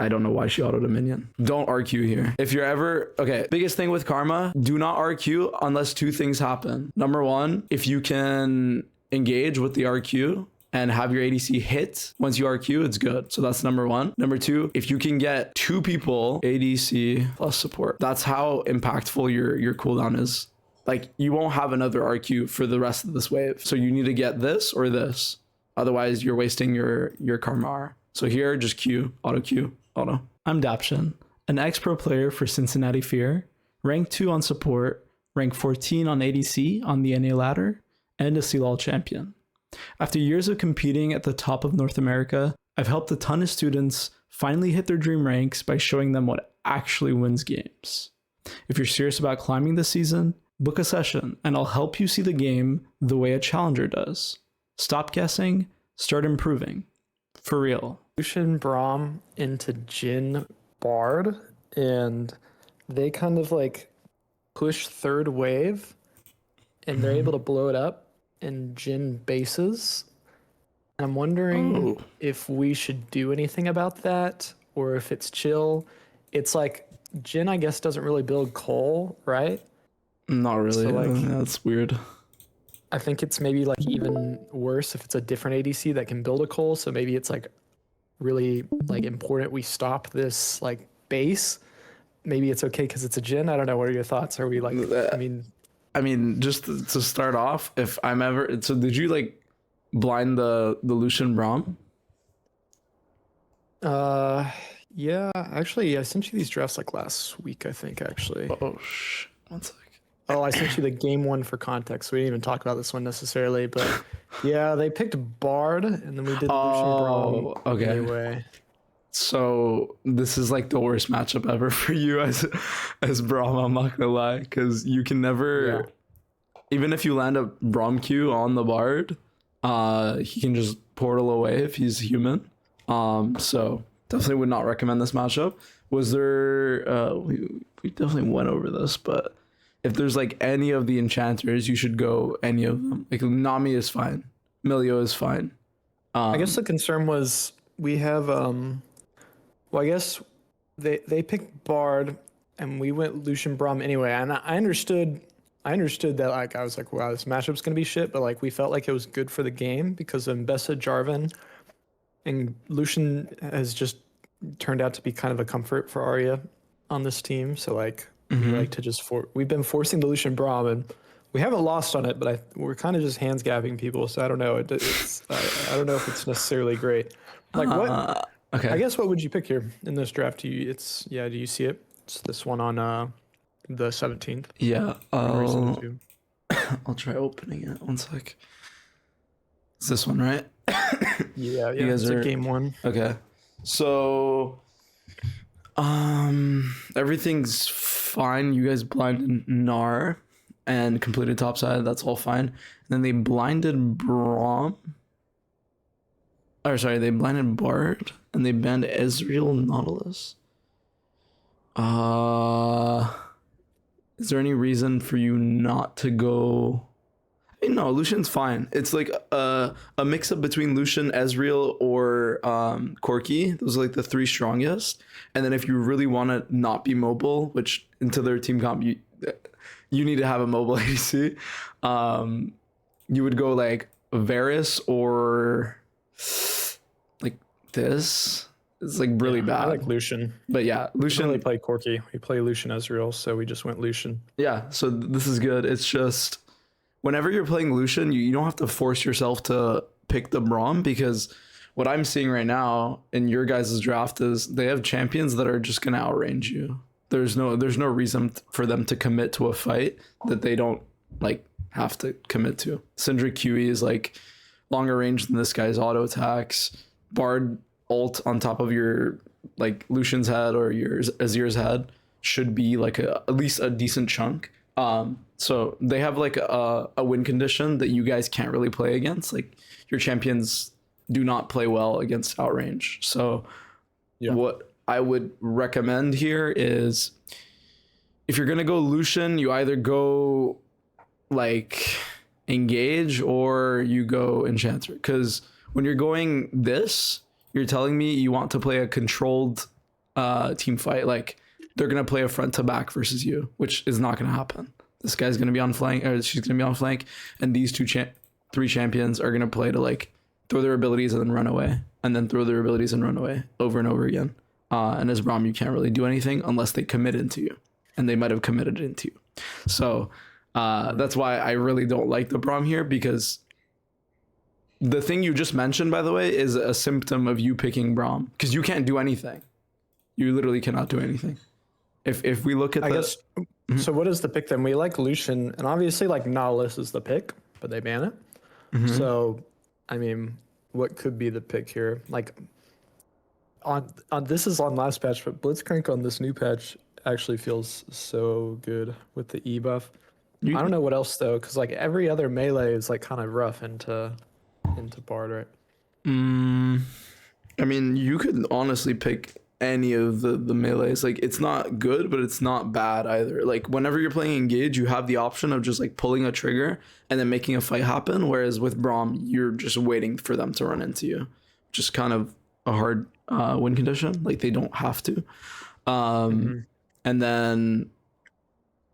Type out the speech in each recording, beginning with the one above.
I don't know why she autoed a minion. Don't RQ here. If you're ever, okay, biggest thing with Karma, do not RQ unless two things happen. Number one, if you can engage with the RQ and have your ADC hit once you RQ, it's good. So that's number one. Number two, if you can get two people ADC plus support, that's how impactful your cooldown is. Like you won't have another RQ for the rest of this wave. So you need to get this or this. Otherwise you're wasting your Karma R. So here, just Q, auto. I'm Daption, an ex-pro player for Cincinnati Fear, rank 2 on support, rank 14 on ADC on the NA ladder, and a CLOL champion. After years of competing at the top of North America, I've helped a ton of students finally hit their dream ranks by showing them what actually wins games. If you're serious about climbing this season, book a session and I'll help you see the game the way a challenger does. Stop guessing, start improving. For real. Lucian Braum into Jhin Bard, and they kind of like push third wave, and they're able to blow it up in Jhin bases. And I'm wondering if we should do anything about that, or if it's chill. It's like Jhin, I guess, doesn't really build Cole, right? Not really. So, like, that's weird. I think it's maybe like even worse if it's a different ADC that can build a Cole. So maybe it's like really like important we stop this like base. Maybe it's okay because it's a Jhin. I don't know. What are your thoughts? Are we like? I mean, just to start off, if I'm ever so, did you like blind the Lucian Braum? Yeah. Actually, I sent you these drafts like last week. I think actually. Oh, one sec. Oh, I sent you the game one for context. So we didn't even talk about this one necessarily, but yeah, they picked Bard, and then we did Lucian Braum okay. anyway. So this is like the worst matchup ever for you as Braum. I'm not gonna lie, because you can never, even if you land a Braum Q on the Bard, he can just portal away if he's human. So definitely would not recommend this matchup. Was there? We definitely went over this, but if there's like any of the enchanters, you should go any of them. Like Nami is fine, Milio is fine. I guess the concern was we have well, I guess they picked Bard and we went Lucian Braum anyway. And I understood that, like, I was like, wow, this matchup's gonna be shit, but like we felt like it was good for the game because of Mbessa, Jarvan, and Lucian has just turned out to be kind of a comfort for Arya on this team. So like we like to just we've been forcing the Lucian Braum, and we haven't lost on it, but we're kind of just hands gabbing people. So I don't know. It's I don't know if it's necessarily great. Like what? Okay. I guess what would you pick here in this draft? Do you see it? It's this one on the 17th. Yeah. I'll try opening it. One sec. It's this one, right? Yeah. You guys are game one. Okay. So everything's fine. You guys blinded Gnar and completed topside. That's all fine. And then they blinded Braum. Or sorry, they blinded Bard and they banned Ezreal Nautilus. Is there any reason for you not to go? No, Lucian's fine. It's like a mix up between Lucian, Ezreal, or Corki. Those are like the three strongest. And then if you really want to not be mobile, which into their team comp you need to have a mobile ADC, you would go like Varus or like this. It's like really bad. I like Lucian. But yeah, Lucian. We play Corki. We play Lucian Ezreal, so we just went Lucian. Yeah, so this is good. It's just whenever you're playing Lucian, you don't have to force yourself to pick the Braum, because what I'm seeing right now in your guys' draft is they have champions that are just gonna outrange you. There's no reason for them to commit to a fight that they don't like have to commit to. Syndra QE is like longer range than this guy's auto attacks. Bard ult on top of your like Lucian's head or your Azir's head should be like at least a decent chunk. So they have like a win condition that you guys can't really play against. Like your champions do not play well against outrange. So what I would recommend here is if you're gonna go Lucian, you either go like engage or you go enchanter. Because when you're going this, you're telling me you want to play a controlled team fight. Like they're gonna play a front to back versus you, which is not gonna happen. This guy's gonna be on flank, or she's gonna be on flank, and these three champions are gonna play to like throw their abilities and then run away, and then throw their abilities and run away over and over again. And as Braum, you can't really do anything unless they commit into you, and they might have committed into you. So that's why I really don't like the Braum here, because the thing you just mentioned, by the way, is a symptom of you picking Braum, because you can't do anything. You literally cannot do anything. If we look at guess, so what is the pick then? We like Lucian, and obviously like Nautilus is the pick, but they ban it. So, I mean, what could be the pick here? Like, on this is on last patch, but Blitzcrank on this new patch actually feels so good with the E buff. I don't know what else though, because like every other melee is like kind of rough into Bard, right? I mean, you could honestly pick any of the melees. Like, it's not good, but it's not bad either. Like, whenever you're playing Engage, you have the option of just like pulling a trigger and then making a fight happen. Whereas with Braum, you're just waiting for them to run into you. Just kind of a hard win condition. Like, they don't have to. And then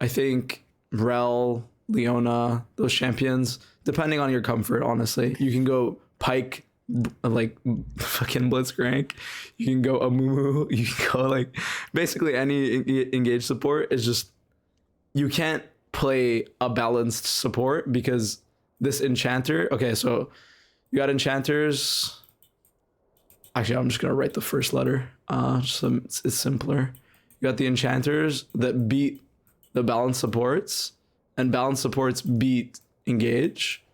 I think Rel, Leona, those champions, depending on your comfort, honestly, you can go Pyke, like fucking Blitzcrank. You can go Amumu. You can go like basically any engage support. Is just, you can't play a balanced support because this enchanter. Okay, so you got enchanters. Actually, I'm just gonna write the first letter. It's simpler. You got the enchanters that beat the balanced supports, and balanced supports beat engage.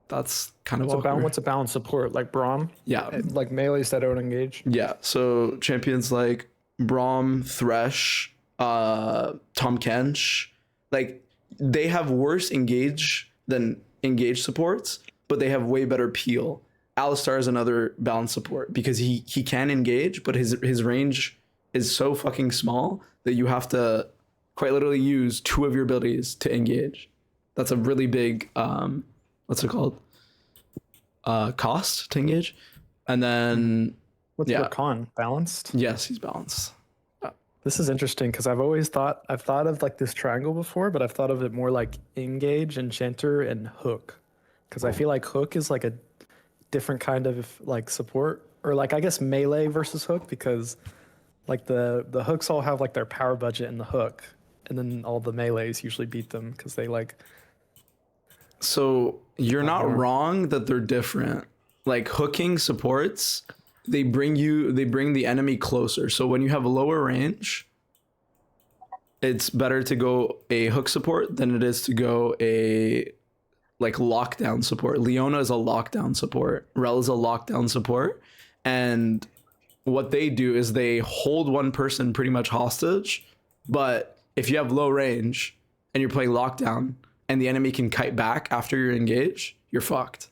That's kind of what's a balanced support? Like Braum? Yeah. Like melees that don't engage? Yeah. So champions like Braum, Thresh, Tom Kench, like they have worse engage than engage supports, but they have way better peel. Alistar is another balanced support because he can engage, but his range is so fucking small that you have to quite literally use 2 of your abilities to engage. That's a really big what's it called? Cost to engage. And then what's Rakan? Balanced? Yes, he's balanced. This is interesting because I've thought of like this triangle before, but I've thought of it more like engage, enchanter, and hook. Because I feel like hook is like a different kind of like support, or like I guess melee versus hook, because like the hooks all have like their power budget in the hook, and then all the melees usually beat them because they like. So you're not wrong that they're different. Like hooking supports, they bring the enemy closer. So when you have a lower range, it's better to go a hook support than it is to go a like lockdown support. Leona is a lockdown support. Rel is a lockdown support. And what they do is they hold one person pretty much hostage. But if you have low range and you're playing lockdown and the enemy can kite back after you're engaged, you're fucked.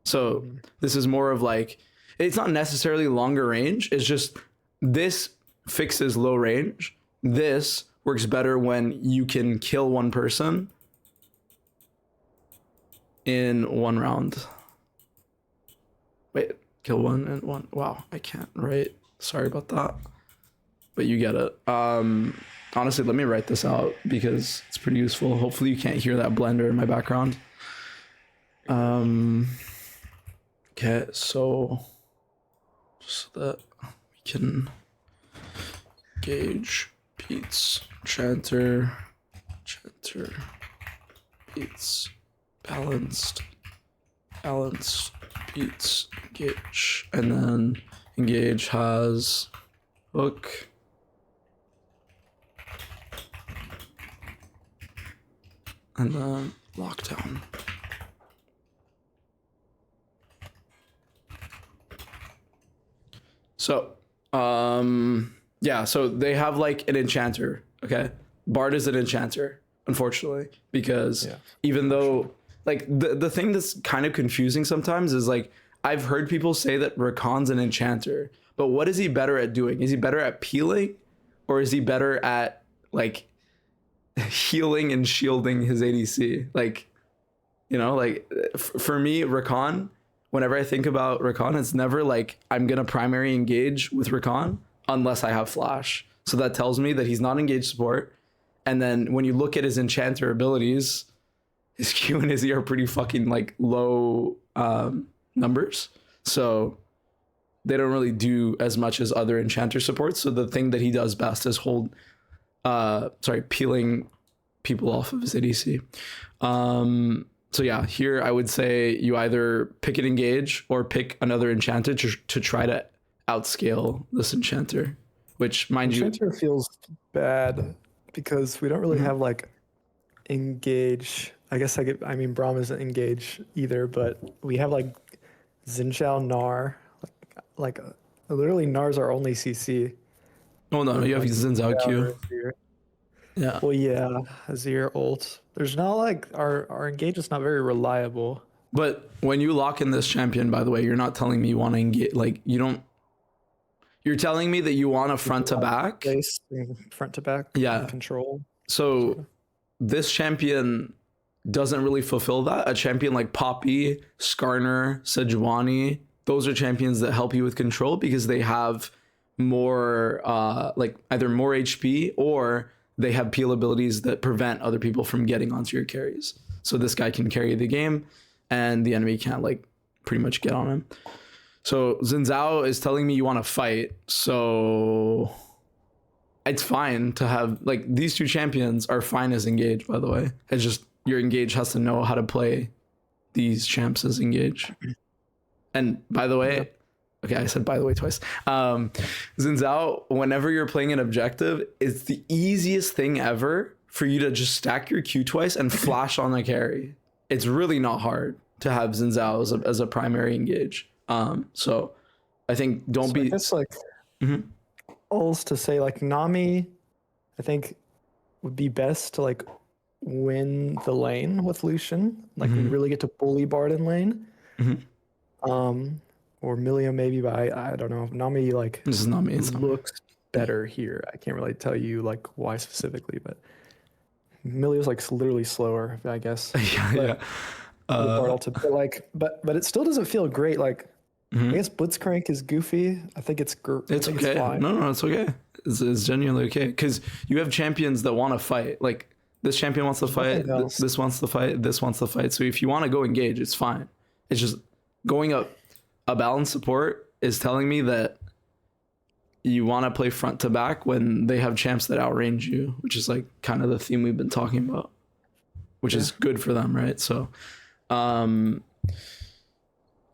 So this is more of like, it's not necessarily longer range. It's just this fixes low range. This works better when you can kill one person in one round. Wait, kill one in one. Wow, I can't write. Sorry about that. But you get it. Honestly, let me write this out because it's pretty useful. Hopefully you can't hear that blender in my background. Okay, so that we can gauge beats chanter beats balanced beats engage, and then engage has hook, and then lockdown. So, yeah, so they have like an enchanter, okay? Bard is an enchanter, unfortunately, because even though, like, the thing that's kind of confusing sometimes is, like, I've heard people say that Rakan's an enchanter, but what is he better at doing? Is he better at peeling, or is he better at, like, healing and shielding his ADC? Like, you know, like, for me, Rakan, whenever I think about Rakan, it's never like I'm gonna primary engage with Rakan. unless I have flash. So that tells me that he's not engaged support. And then when you look at his enchanter abilities, his Q and his E are pretty fucking like low numbers. So they don't really do as much as other enchanter supports. So the thing that he does best is peeling people off of his ADC. So yeah, here I would say you either pick an engage or pick another enchanter to try to outscale this enchanter, which mind you, Enchanter feels bad because we don't really have like engage. I guess I mean Braum isn't engage either, but we have like Xin Zhao Gnar. Like literally Gnar's our only CC. oh no, you have Xin Zhao Q. Azir. Yeah. Well, yeah, Azir ult. There's not like our engage is not very reliable. But when you lock in this champion, by the way, you're not telling me you want to engage. Like you don't. You're telling me that you want a front to back. Front to back. Yeah. Control. So this champion doesn't really fulfill that. A champion like Poppy, Skarner, Sejuani, those are champions that help you with control because they have more like either more HP or they have peel abilities that prevent other people from getting onto your carries. So this guy can carry the game and the enemy can't like pretty much get on him. So Xin Zhao is telling me you want to fight. So it's fine to have like these two champions are fine as engage, by the way. It's just your engage has to know how to play these champs as engage. And by the way, okay, I said by the way twice. Xin Zhao, whenever you're playing an objective, it's the easiest thing ever for you to just stack your Q twice and flash on the carry. It's really not hard to have Xin Zhao as a primary engage. So I think don't be. It's like alls to say like Nami, I think would be best to like win the lane with Lucian. Like we really get to bully Bard in lane. Or Millia maybe, but I don't know. Nami like This is not me. It's looks better here. I can't really tell you like why specifically, but Millia's like literally slower, I guess. yeah. But it still doesn't feel great. Like I guess Blitzcrank is goofy. I think it's okay. It's fine. No, it's okay. It's genuinely okay because you have champions that want to fight. Like this champion wants to fight. This wants to fight. This wants to fight. So if you want to go engage, it's fine. It's just going up. A balanced support is telling me that you want to play front to back when they have champs that outrange you, which is like kind of the theme we've been talking about, which is good for them, right? So,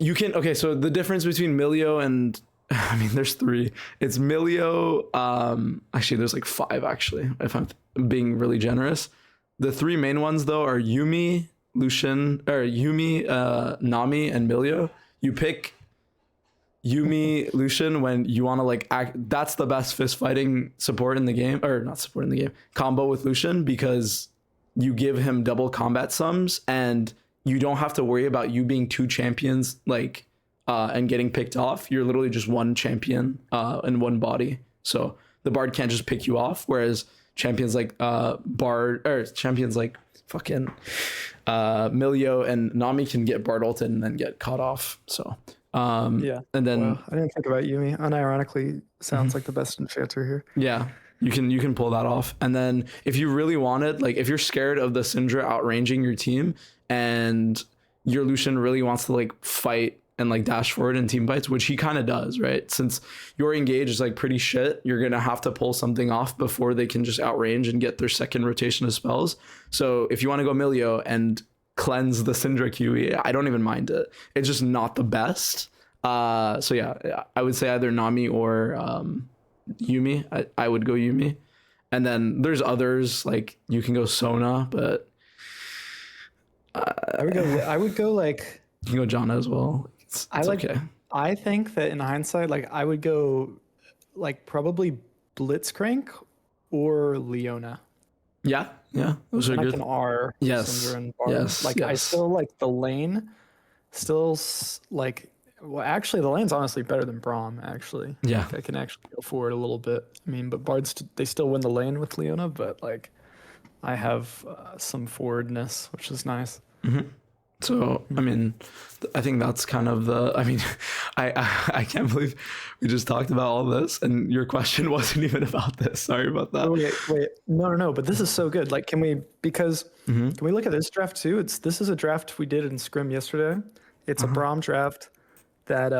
you can, okay, so the difference between Milio and, I mean, there's three. It's Milio, actually, there's like five, actually, if I'm being really generous. The three main ones, though, are Yuumi, Nami, and Milio. You pick Yuumi, Lucian when you want to like act. That's the best fist fighting support in the game, or not support in the game, combo with Lucian, because you give him double combat sums and you don't have to worry about you being two champions like and getting picked off. You're literally just one champion in one body. So the Bard can't just pick you off, whereas champions like champions like fucking Milio and Nami can get Bard ulted and then get caught off. So yeah. And then I didn't think about Yuumi. Unironically sounds like the best enchanter here. Yeah. You can pull that off. And then if you really wanted, like if you're scared of the Syndra outranging your team and your Lucian really wants to like fight and like dash forward in team fights, which he kind of does, right? Since your engage is like pretty shit, you're going to have to pull something off before they can just outrange and get their second rotation of spells. So if you want to go Milio and cleanse the Syndra QE, I don't even mind it. It's just not the best. So yeah, I would say either Nami or Yuumi. I would go Yuumi. And then there's others, like you can go Sona, but I would go like you can go Janna as well. It's okay. I think that in hindsight, like I would go like probably Blitzcrank or Leona. Yeah, those are like good. an R. Yes, Syndra and Bard. yes. Like I still like the lane. Like well, actually, the lane's honestly better than Braum. Actually, Yeah. like, I can actually go forward a little bit. I mean, but Bards they still win the lane with Leona, but like I have some forwardness, which is nice. So, I mean, I think that's kind of the. I mean, I can't believe we just talked about all this, and your question wasn't even about this. Sorry about that. Wait, no, but this is so good. Like, because can we look at this draft too? This is a draft we did in Scrim yesterday. It's a Braum draft that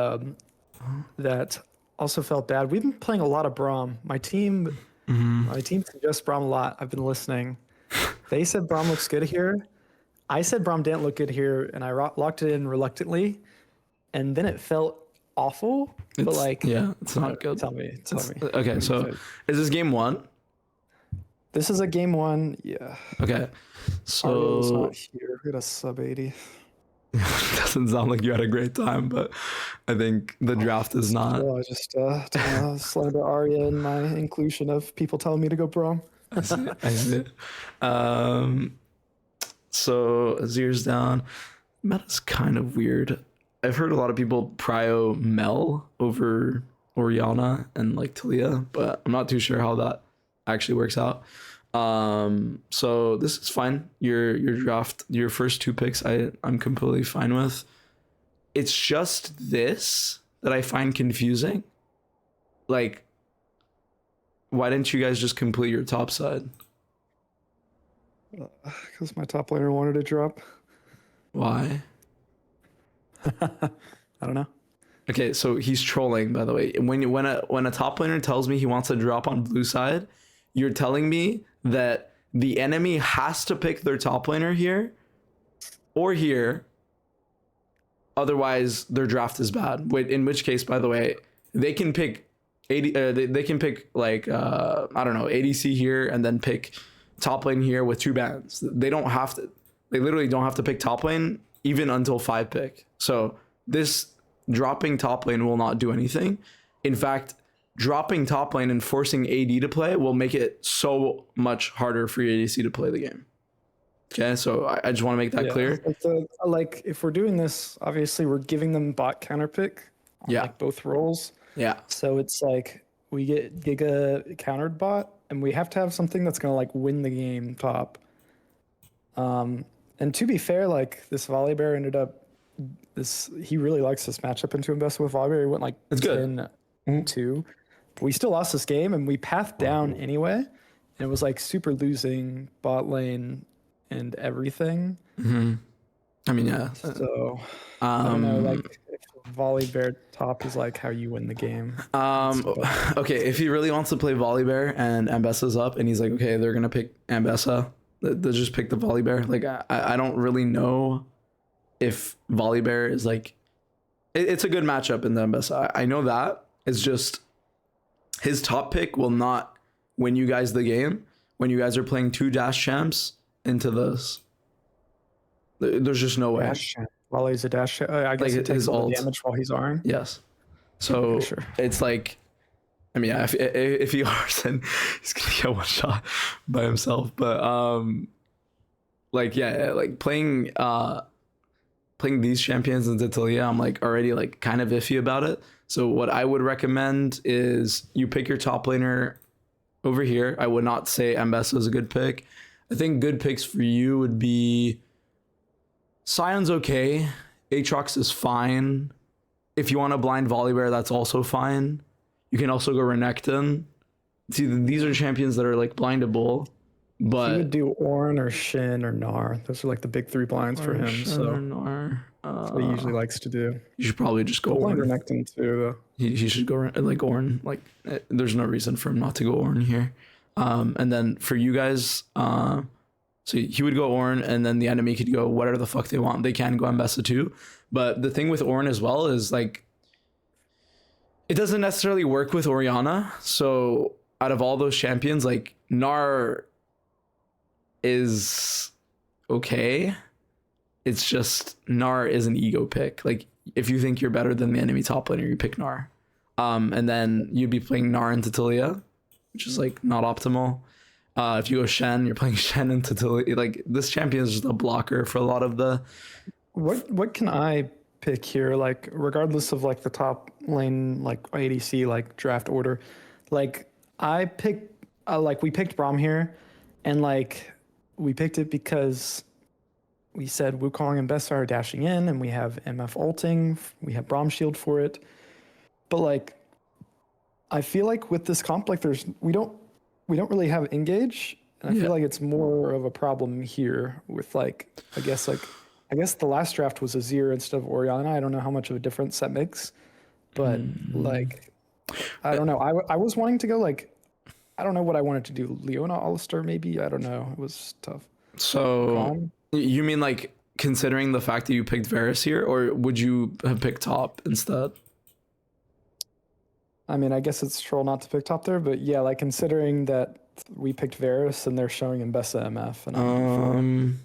that also felt bad. We've been playing a lot of Braum. My team suggests Braum a lot. I've been listening. They said Braum looks good here. I said Braum didn't look good here, and I locked it in reluctantly, and then it felt awful. But like, yeah, it's not good. Tell me. Okay, so is this game 1? This is a game 1. Yeah. Okay, Ario's so not here. We got a sub 80. doesn't sound like you had a great time, but I think the draft is not. Well, I just slander Arya in my inclusion of people telling me to go Braum. I see. So Azir's down. Meta's kind of weird. I've heard a lot of people prio Mel over Orianna and like Talia, but I'm not too sure how that actually works out. So this is fine. Your draft, your first 2 picks, I'm completely fine with. It's just this that I find confusing. Like, why didn't you guys just complete your top side? Because my top laner wanted to drop. Why? I don't know. Okay, so he's trolling, by the way. When a top laner tells me he wants to drop on blue side, you're telling me that the enemy has to pick their top laner here or here, otherwise their draft is bad. In which case, by the way, they can pick 80. They can pick like I don't know, ADC here and then pick top lane here with 2 bans. They don't have to. They literally don't have to pick top lane even until 5 pick. So this dropping top lane will not do anything. In fact, dropping top lane and forcing AD to play will make it so much harder for your ADC to play the game. Okay, so I just want to make that clear. Like, if we're doing this, obviously we're giving them bot counter pick on like both roles. Yeah. So it's like we get Giga countered bot, and we have to have something that's gonna like win the game top. And to be fair, like this Volibear ended up he really likes this matchup into Ambessa with Volibear. He went like 10-2. But we still lost this game, and we pathed down anyway. And it was like super losing bot lane and everything. I mean, yeah. So I don't know, like if Volibear top is like how you win the game. Okay, if he really wants to play Volibear and Ambessa's up, and he's like, okay, they're gonna pick Ambessa, they'll just pick the Volibear. Like I don't really know if Volibear is like, it's a good matchup in the Ambessa. I know that. It's just his top pick will not win you guys the game when you guys are playing 2 dash champs into this. There's just no way. Dash champ. While he's a dash champ. I guess Like he his takes all ult. the damage while he's R'ing. Yes. So Sure. it's like, I mean, yeah, if he R's, then he's gonna get 1 shot by himself. But like yeah, like playing these champions in Talia, I'm like already like kind of iffy about it. So what I would recommend is you pick your top laner over here. I would not say Ambessa is a good pick. I think good picks for you would be Sion's okay. Aatrox is fine. If you want a blind Volibear, that's also fine. You can also go Renekton. See, these are champions that are like blindable, but He would do Ornn or Shin or Gnar. Those are like the big 3 blinds for him. So that's what he usually likes to do. You should probably just go Blind Ornn. Renekton too, though. He should go like Ornn. Like there's no reason for him not to go Ornn here. And then for you guys, so he would go Ornn, and then the enemy could go whatever the fuck they want. They can go Ambessa too. But the thing with Ornn as well is like, it doesn't necessarily work with Orianna. So out of all those champions, like Gnar is okay. It's just Gnar is an ego pick. Like if you think you're better than the enemy top laner, you pick Gnar. And then you'd be playing Gnar into Talia, which is like not optimal. If you go Shen, you're playing Shen into Talia. Like this champion is just a blocker for a lot of the. What can I pick here? Like regardless of like the top lane, like ADC, like draft order, like I picked, like we picked Braum here, and like we picked it because we said Wukong and Bessa are dashing in, and we have MF ulting. We have Braum shield for it. But like, I feel like with this comp, like we don't really have engage, and I Yeah. feel like it's more of a problem here with like I guess the last draft was Azir instead of Orianna. I don't know how much of a difference that makes, but like I don't know. I was wanting to go like I don't know what I wanted to do. Leona All-Star maybe. I don't know. It was tough. So Calm. you mean like considering the fact that you picked Varus here, or would you have picked top instead? I mean, I guess it's troll not to pick top there, but yeah, like considering that we picked Varus and they're showing in Bessa MF, and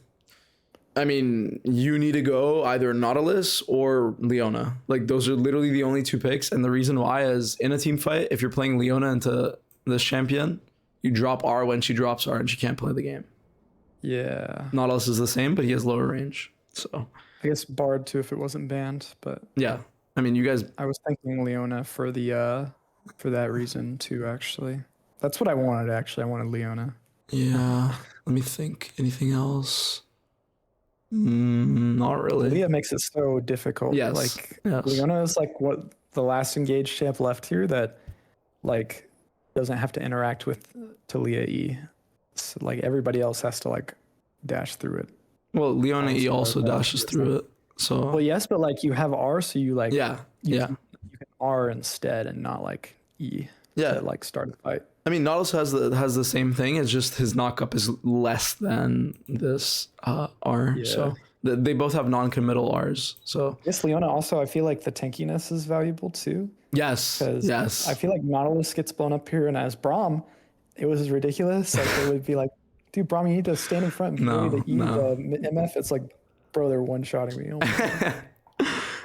I mean, you need to go either Nautilus or Leona. Like those are literally the only two picks, and the reason why is in a team fight, if you're playing Leona into this champion, you drop R when she drops R, and she can't play the game. yeah, Nautilus is the same, but he has lower range. So I guess Bard too if it wasn't banned, but yeah, I mean, you guys. I was thinking Leona for the for that reason too. Actually, that's what I wanted. Actually, I wanted Leona. Yeah. Let me think. Anything else? Not really. Leah makes it so difficult. Yes. Like Yes. Leona is like what the last engaged champ left here that like doesn't have to interact with Talia E. So, like everybody else has to like dash through it. Well, Leona E Also, also like, dashes through it. So Well, yes, but like you have R, so you like yeah. you Yeah. can R instead and not like E. Yeah. To, like start a fight. I mean, Nautilus has the same thing. It's just his knockup is less than this R. Yeah. So they both have non-committal Rs. So I guess Leona also, I feel like the tankiness is valuable too. yes, 'Cause yes. I feel like Nautilus gets blown up here, and as Braum, it was ridiculous. Like it would be like, dude, Braum, you need to stand in front and No, carry the E, no. the MF. It's like, bro, they're one-shotting me. Oh my God.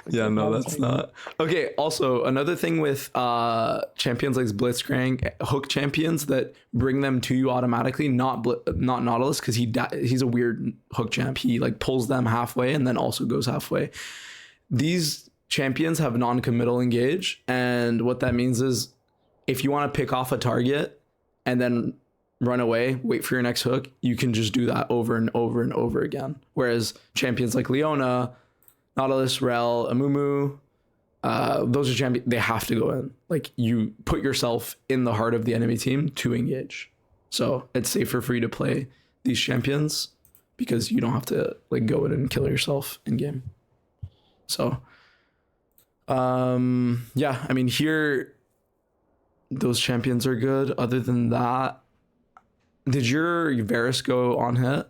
Yeah, no, Braum's that's tanky. not. Okay, also another thing with champions like Blitzcrank, hook champions that bring them to you automatically, not Nautilus, because he's a weird hook champ. He like pulls them halfway and then also goes halfway. These champions have non-committal engage, and what that means is if you want to pick off a target and then run away, wait for your next hook, you can just do that over and over and over again. Whereas champions like Leona, Nautilus, Rel, Amumu, those are champions. They have to go in. Like you put yourself in the heart of the enemy team to engage. So it's safer for you to play these champions because you don't have to like go in and kill yourself in game. So, yeah, I mean here, those champions are good. Other than that, did your Varus go on hit?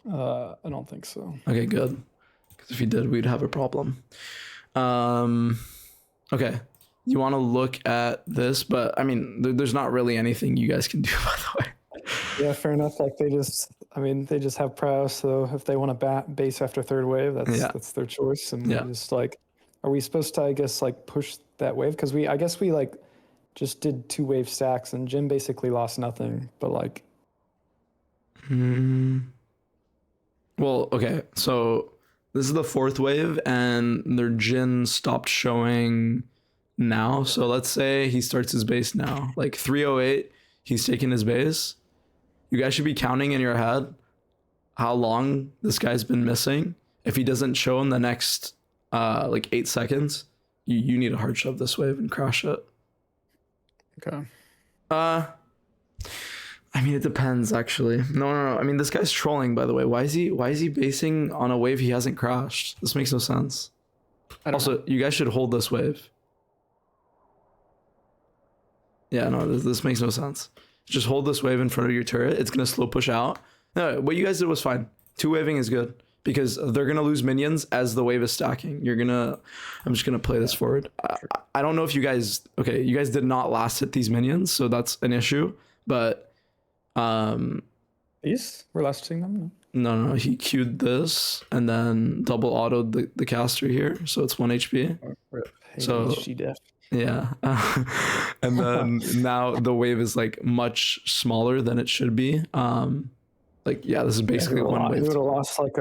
I don't think so. Okay, good. Because if you did, we'd have a problem. Okay. You want to look at this, but I mean, there's not really anything you guys can do, by the way. Yeah, fair enough. Like they just have prowess. So if they want to base after third wave, that's their choice. And Yeah. we just like, are we supposed to, I guess, like push that wave? Because I guess we like just did 2 wave stacks, and Jim basically lost nothing. But like, Well, okay. So this is the 4th wave, and their Jhin stopped showing now. So let's say he starts his base now. Like 308, he's taking his base. You guys should be counting in your head how long this guy's been missing. If he doesn't show in the next like 8 seconds, you need to hard shove this wave and crash it. okay, I mean, it depends actually. No. I mean, this guy's trolling, by the way. Why is he basing on a wave he hasn't crashed? This makes no sense. I don't Also, know. you guys should hold this wave. Yeah, no, this makes no sense. Just hold this wave in front of your turret. It's gonna slow push out. No, what you guys did was fine. 2 waving is good because they're gonna lose minions as the wave is stacking. I'm just gonna play this forward. I don't know if you guys. Okay, you guys did not last hit these minions, so that's an issue. But These we're last seeing them. No? no, he queued this and then double autoed the caster here, so it's 1 HP. So- she def. Yeah. And then now the wave is like much smaller than it should be. Like, yeah, this is basically one He wave. would have lost like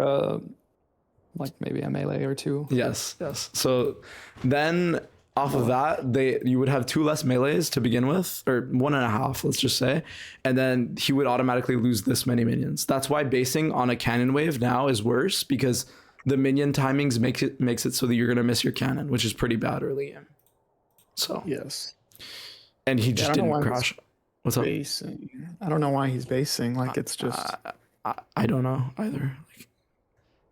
maybe a melee or 2. Yes. So then Off of that, you would have 2 less melees to begin with, or 1.5, let's just say, and then he would automatically lose this many minions. That's why basing on a cannon wave now is worse, because the minion timings makes it so that you're gonna miss your cannon, which is pretty bad early game. So Yes. and he just I don't know didn't why crash. What's up? Basing. I don't know why he's basing. Like it's just. I don't know either. Like,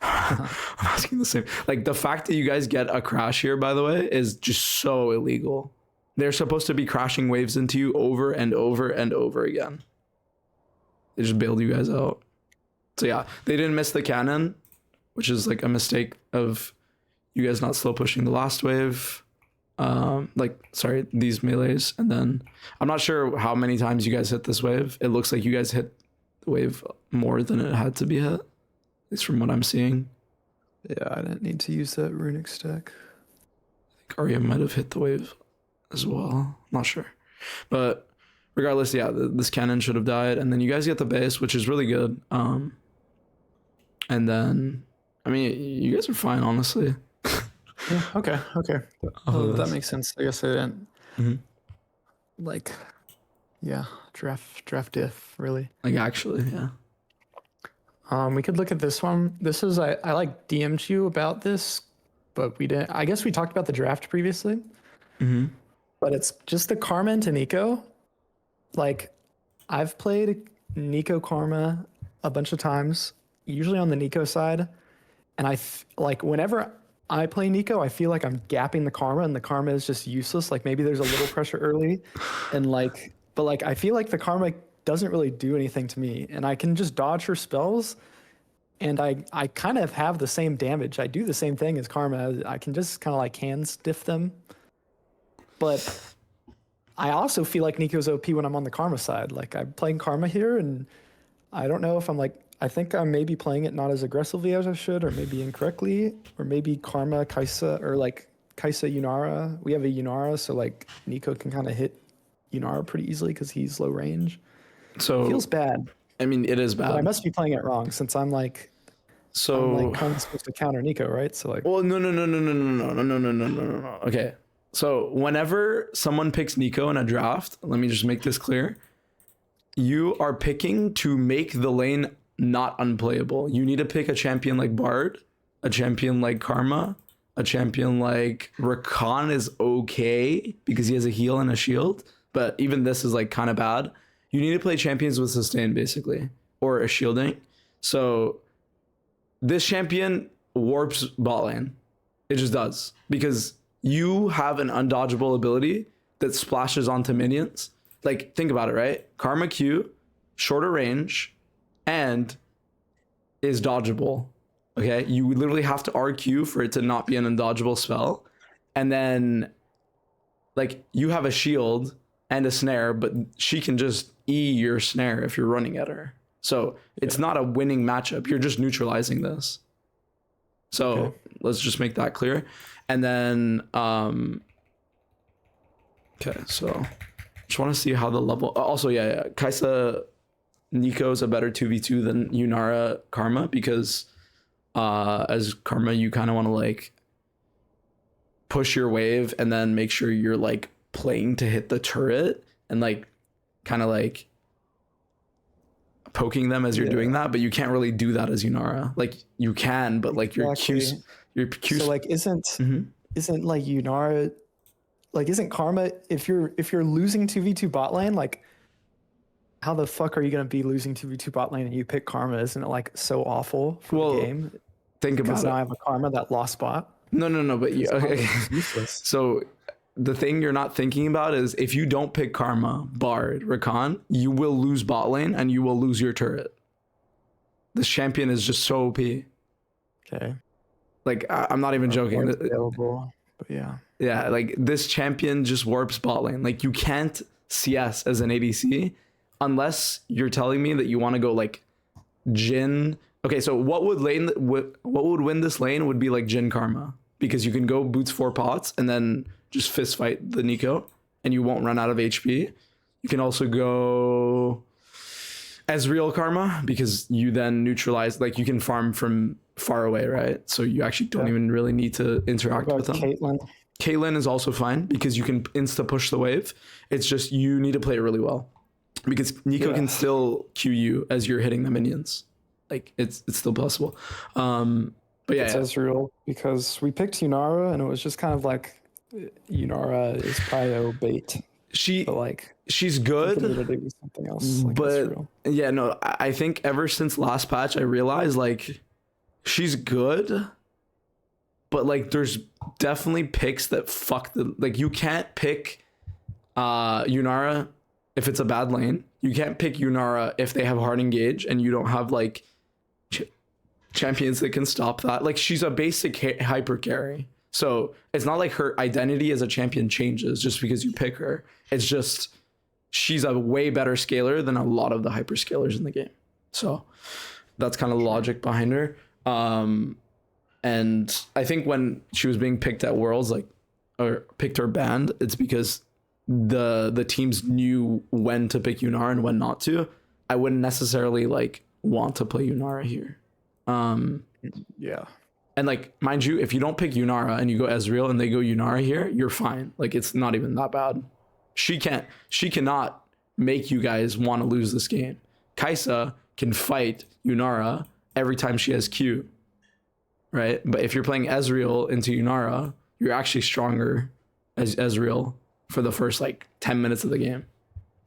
I'm asking the same. Like the fact that you guys get a crash here, by the way, is just so illegal. They're supposed to be crashing waves into you over and over and over again. They just bailed you guys out. So yeah, they didn't miss the cannon, which is like a mistake of you guys not slow pushing the last wave. These melees, and then I'm not sure how many times you guys hit this wave. It looks like you guys hit the wave more than it had to be hit, at least from what I'm seeing. Yeah, I didn't need to use that runic stack. I think Arya might have hit the wave as well. Not sure, but regardless, yeah, this cannon should have died, and then you guys get the base, which is really good. And then, I mean, you guys are fine, honestly. Yeah, okay. Well, that makes sense. I guess I didn't like, yeah, draft diff really. Like actually, yeah. We could look at this one. This is I like DM'd you about this, but we didn't. I guess we talked about the draft previously. But it's just the Karma into Nico. Like, I've played Nico Karma a bunch of times, usually on the Nico side, and like whenever I play Nico, I feel like I'm gapping the Karma, and the Karma is just useless. Like maybe there's a little pressure early, and but I feel like the Karma doesn't really do anything to me, and I can just dodge her spells, and I kind of have the same damage. I do the same thing as Karma. I can just kind of like hand stiff them, but I also feel like Nico's OP when I'm on the Karma side. Like I'm playing Karma here, and I don't know if I think I'm maybe playing it not as aggressively as I should, or maybe incorrectly, or maybe Karma, Kai'Sa, or like Kai'Sa, Yunara. We have a Yunara, so like Nico can kind of hit Yunara pretty easily because he's low range. So It feels bad. I mean, it is bad. But I must be playing it wrong since I'm kind of supposed to counter Nico, right? So like. Well, no. Okay. So whenever someone picks Nico in a draft, let me just make this clear. You are picking to make the lane not unplayable. You need to pick a champion like Bard, a champion like Karma, a champion like Rakan is okay because he has a heal and a shield, but even this is like kind of bad. You need to play champions with sustain basically, or a shielding. So this champion warps bot lane. It just does, because you have an undodgeable ability that splashes onto minions. Like, think about it, right? Karma Q, shorter range, and is dodgeable. Okay, you literally have to RQ for it to not be an undodgeable spell. And then, like, you have a shield and a snare, but she can just E your snare if you're running at her. So it's not a winning matchup. You're just neutralizing this. So let's just make that clear. And then, okay, so just want to see how the level. Also, yeah. Kai'Sa Nico is a better 2v2 than Yunara Karma, because as Karma, you kind of want to like push your wave and then make sure you're like playing to hit the turret and like kind of like poking them as you're doing that, but you can't really do that as Yunara. Like you can, but like your Q. So like isn't like Yunara, like isn't Karma, if you're losing 2v2 bot lane, like how the fuck are you gonna be losing 2v2 bot lane and you pick Karma? Isn't it like so awful for the game? Think about it. Because now I have a Karma that lost bot. No, but okay. Useless. So the thing you're not thinking about is if you don't pick Karma, Bard, Rakan, you will lose bot lane and you will lose your turret. This champion is just so OP. Okay. Like I'm not even joking. Available, but yeah. Yeah, like this champion just warps bot lane. Like you can't CS as an ADC unless you're telling me that you want to go like Jhin. Okay, so what would win this lane would be like Jhin Karma, because you can go boots 4 pots and then just fist fight the Nico and you won't run out of HP. You can also go Ezreal Karma, because you then neutralize, like you can farm from far away, right? So you actually don't even really need to interact with them. Caitlyn. Caitlyn is also fine because you can insta push the wave. It's just you need to play it really well because Nico can still Q you as you're hitting the minions. Like it's still possible. But yeah, It's Ezreal because we picked Yunara and it was just kind of like Yunara is Prio bait, but like she's we good. need to do something else. Like But Ezreal. yeah, no, I think ever since last patch, I realized like she's good, but like there's definitely picks that fuck the like you can't pick Yunara if it's a bad lane. You can't pick Yunara if they have hard engage and you don't have like champions that can stop that. Like she's a basic hyper carry. So it's not like her identity as a champion changes just because you pick her. It's just she's a way better scaler than a lot of the hyper scalers in the game. So that's kind of the logic behind her. And I think when she was being picked at Worlds, like or picked her band, it's because the teams knew when to pick Yunara and when not to. I wouldn't necessarily like want to play Yunara here. Yeah. And like, mind you, if you don't pick Yunara and you go Ezreal and they go Yunara here, you're fine. Like it's not even that bad. She cannot make you guys want to lose this game. Kai'Sa can fight Yunara every time she has Q. Right? But if you're playing Ezreal into Yunara, you're actually stronger as Ezreal for the first like 10 minutes of the game.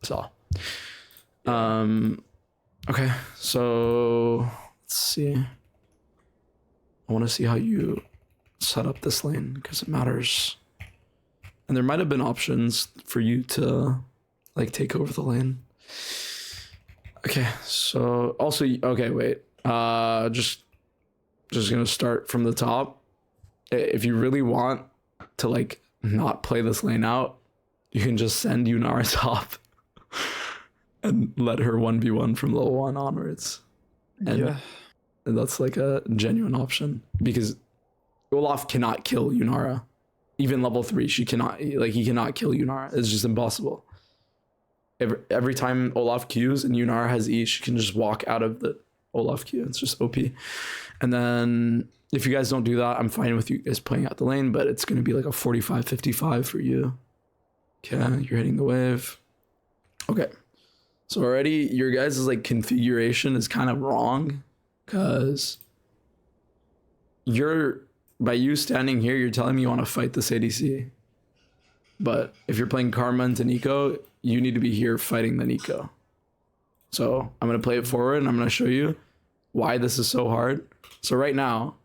So okay, so let's see. I want to see how you set up this lane because it matters. And there might have been options for you to like take over the lane. Okay, so also okay, wait. Just gonna start from the top. If you really want to like not play this lane out, you can just send Yunara top and let her 1v1 from level 1 onwards. And Yeah. that's like a genuine option because Olaf cannot kill Yunara. Even level 3, he cannot kill Yunara. It's just impossible. Every time Olaf Qs and Yunara has E, she can just walk out of the Olaf Q. It's just OP. And then if you guys don't do that, I'm fine with you guys playing out the lane, but it's going to be like a 45-55 for you. Okay, you're hitting the wave. Okay. So already your guys' like configuration is kind of wrong because by you standing here, you're telling me you want to fight this ADC. But if you're playing Karma into Nico, you need to be here fighting the Nico. So I'm going to play it forward and I'm going to show you why this is so hard. So right now,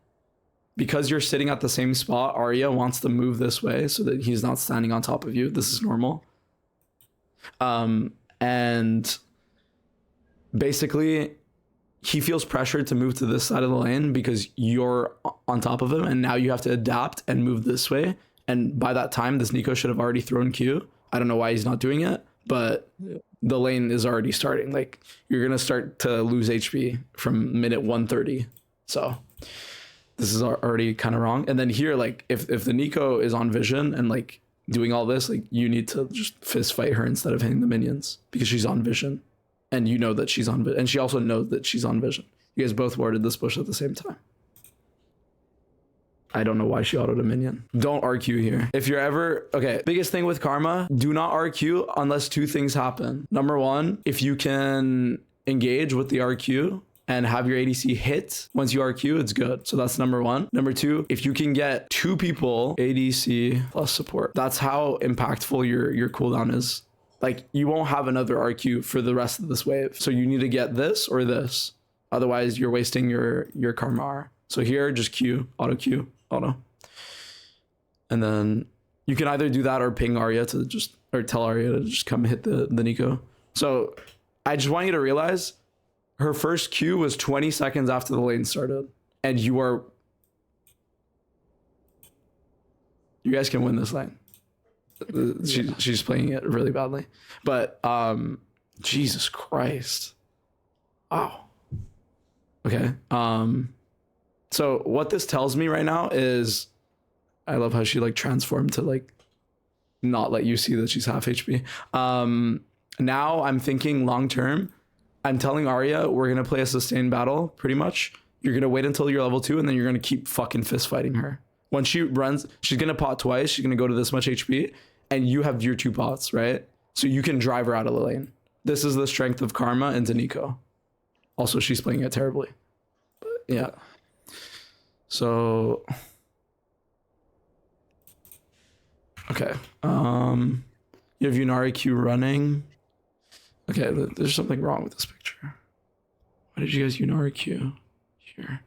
because you're sitting at the same spot, Arya wants to move this way so that he's not standing on top of you. This is normal. And basically, he feels pressured to move to this side of the lane because you're on top of him, and now you have to adapt and move this way. And by that time, this Nico should have already thrown Q. I don't know why he's not doing it, but the lane is already starting. Like you're gonna start to lose HP from minute 130. So this is already kind of wrong. And then here, like if the Nico is on vision and like doing all this, like you need to just fist fight her instead of hitting the minions because she's on vision. And you know that she's on vision. And she also knows that she's on vision. You guys both warded this bush at the same time. I don't know why she autoed a minion. Don't RQ here. If you're ever... Okay, biggest thing with Karma, do not RQ unless two things happen. Number one, if you can engage with the RQ and have your ADC hit once you RQ, it's good. So that's number one. Number two, if you can get 2 people ADC plus support, that's how impactful your cooldown is. Like you won't have another RQ for the rest of this wave. So you need to get this or this. Otherwise you're wasting your Karma R. So here, just Q, auto. And then you can either do that or ping Arya or tell Arya to just come hit the Nico. So I just want you to realize her first Q was 20 seconds after the lane started. And you guys can win this lane. She's playing it really badly. But Jesus Christ. Wow. Okay. So what this tells me right now is I love how she like transformed to like not let you see that she's half HP. Now I'm thinking long term. I'm telling Arya we're gonna play a sustained battle pretty much. You're gonna wait until you're level 2 and then you're gonna keep fucking fist fighting her. When she runs, she's gonna pot twice. She's gonna go to this much HP, and you have your 2 pots, right? So you can drive her out of the lane. This is the strength of Karma into Neeko. Also, she's playing it terribly. But yeah. So okay. You have Yunara Q running. Okay, there's something wrong with this picture. Why did you guys Yunara Q here?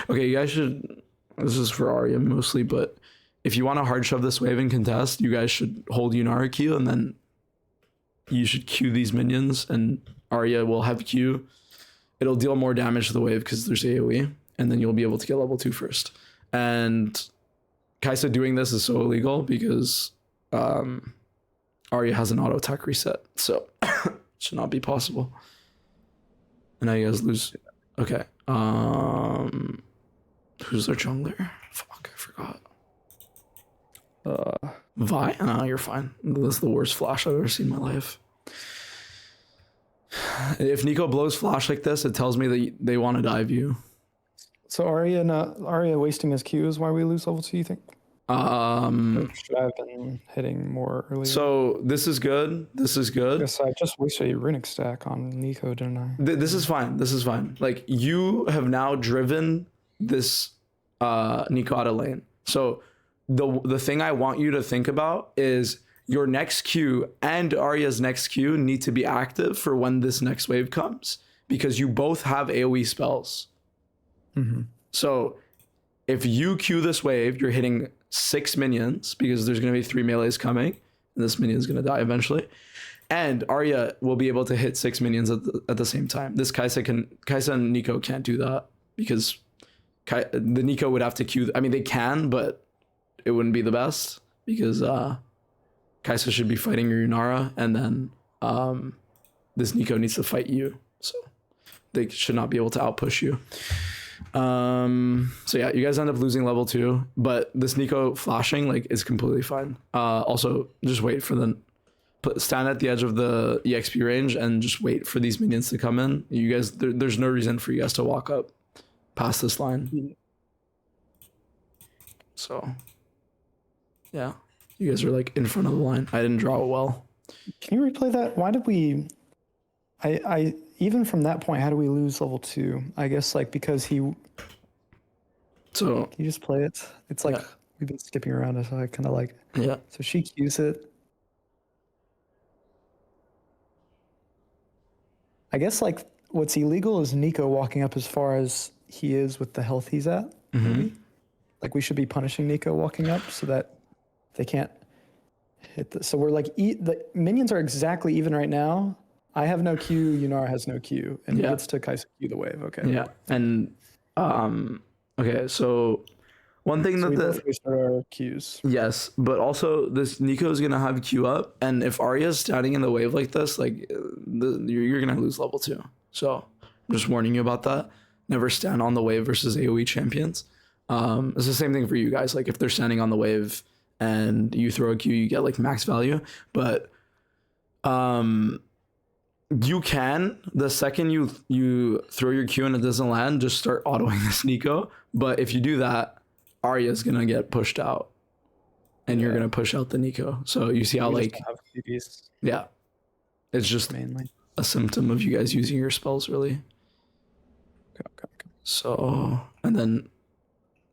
Okay, you guys should. This is for Arya mostly, but if you want to hard shove this wave and contest, you guys should hold Yunara Q, and then you should Q these minions, and Arya will have Q. It'll deal more damage to the wave because there's AoE, and then you'll be able to get level 2 first. And Kai'Sa doing this is so illegal because Arya has an auto attack reset, so it should not be possible. And now you guys lose. Okay. Who's their jungler? Fuck, I forgot. Vi? No, you're fine. This is the worst flash I've ever seen in my life. If Neeko blows flash like this, it tells me that they want to dive you. So Arya wasting his Q is why we lose level 2, you think? Or should I have been hitting more earlier? So this is good. This is good. Yes, I just wasted a runic stack on Neeko, didn't I? This is fine. This is fine. Like, you have now driven this Neeko out of lane. So the thing I want you to think about is your next Q and Arya's next Q need to be active for when this next wave comes, because you both have AoE spells. Mm-hmm. So if you Q this wave, you're hitting 6 minions because there's going to be 3 melees coming, and this minion's going to die eventually. And Arya will be able to hit 6 minions at the same time. This Kai'Sa and Neeko can't do that because the Neeko would have to Q. I mean, they can, but it wouldn't be the best because Kai'Sa should be fighting your Yunara, and then this Neeko needs to fight you. So they should not be able to outpush you. So yeah, you guys end up losing level 2, but this Neeko flashing like is completely fine. Also just wait for stand at the edge of the EXP range and just wait for these minions to come in. You guys, there's no reason for you guys to walk up past this line. So yeah, you guys are like in front of the line. I didn't draw it well. Can you replay that? Why did we? I even from that point, how do we lose level 2? I guess like because he. So can you just play it? It's like we've been skipping around it, so I kind of like. Yeah. So she cues it. I guess like what's illegal is Neeko walking up as far as he is with the health he's at. Mm-hmm. Maybe. Like we should be punishing Neeko walking up so that they can't hit this. So we're like the minions are exactly even right now. I have no Q, Yunara has no Q, and he gets to Kai'Sa Q the wave. Okay. Yeah. And okay, so one thing so that we both wasted our Qs. Yes, but also this Neeko is gonna have Q up, and if Arya's standing in the wave like this, like you're gonna lose level 2. So I'm just warning you about that. Never stand on the wave versus AoE champions. It's the same thing for you guys. Like if they're standing on the wave and you throw a Q, you get like max value. But you can, the second you throw your Q and it doesn't land, just start autoing this Neeko. But if you do that, Arya's gonna get pushed out, and you're gonna push out the Neeko. So you see how like yeah, it's just mainly a symptom of you guys using your spells really. Okay. So and then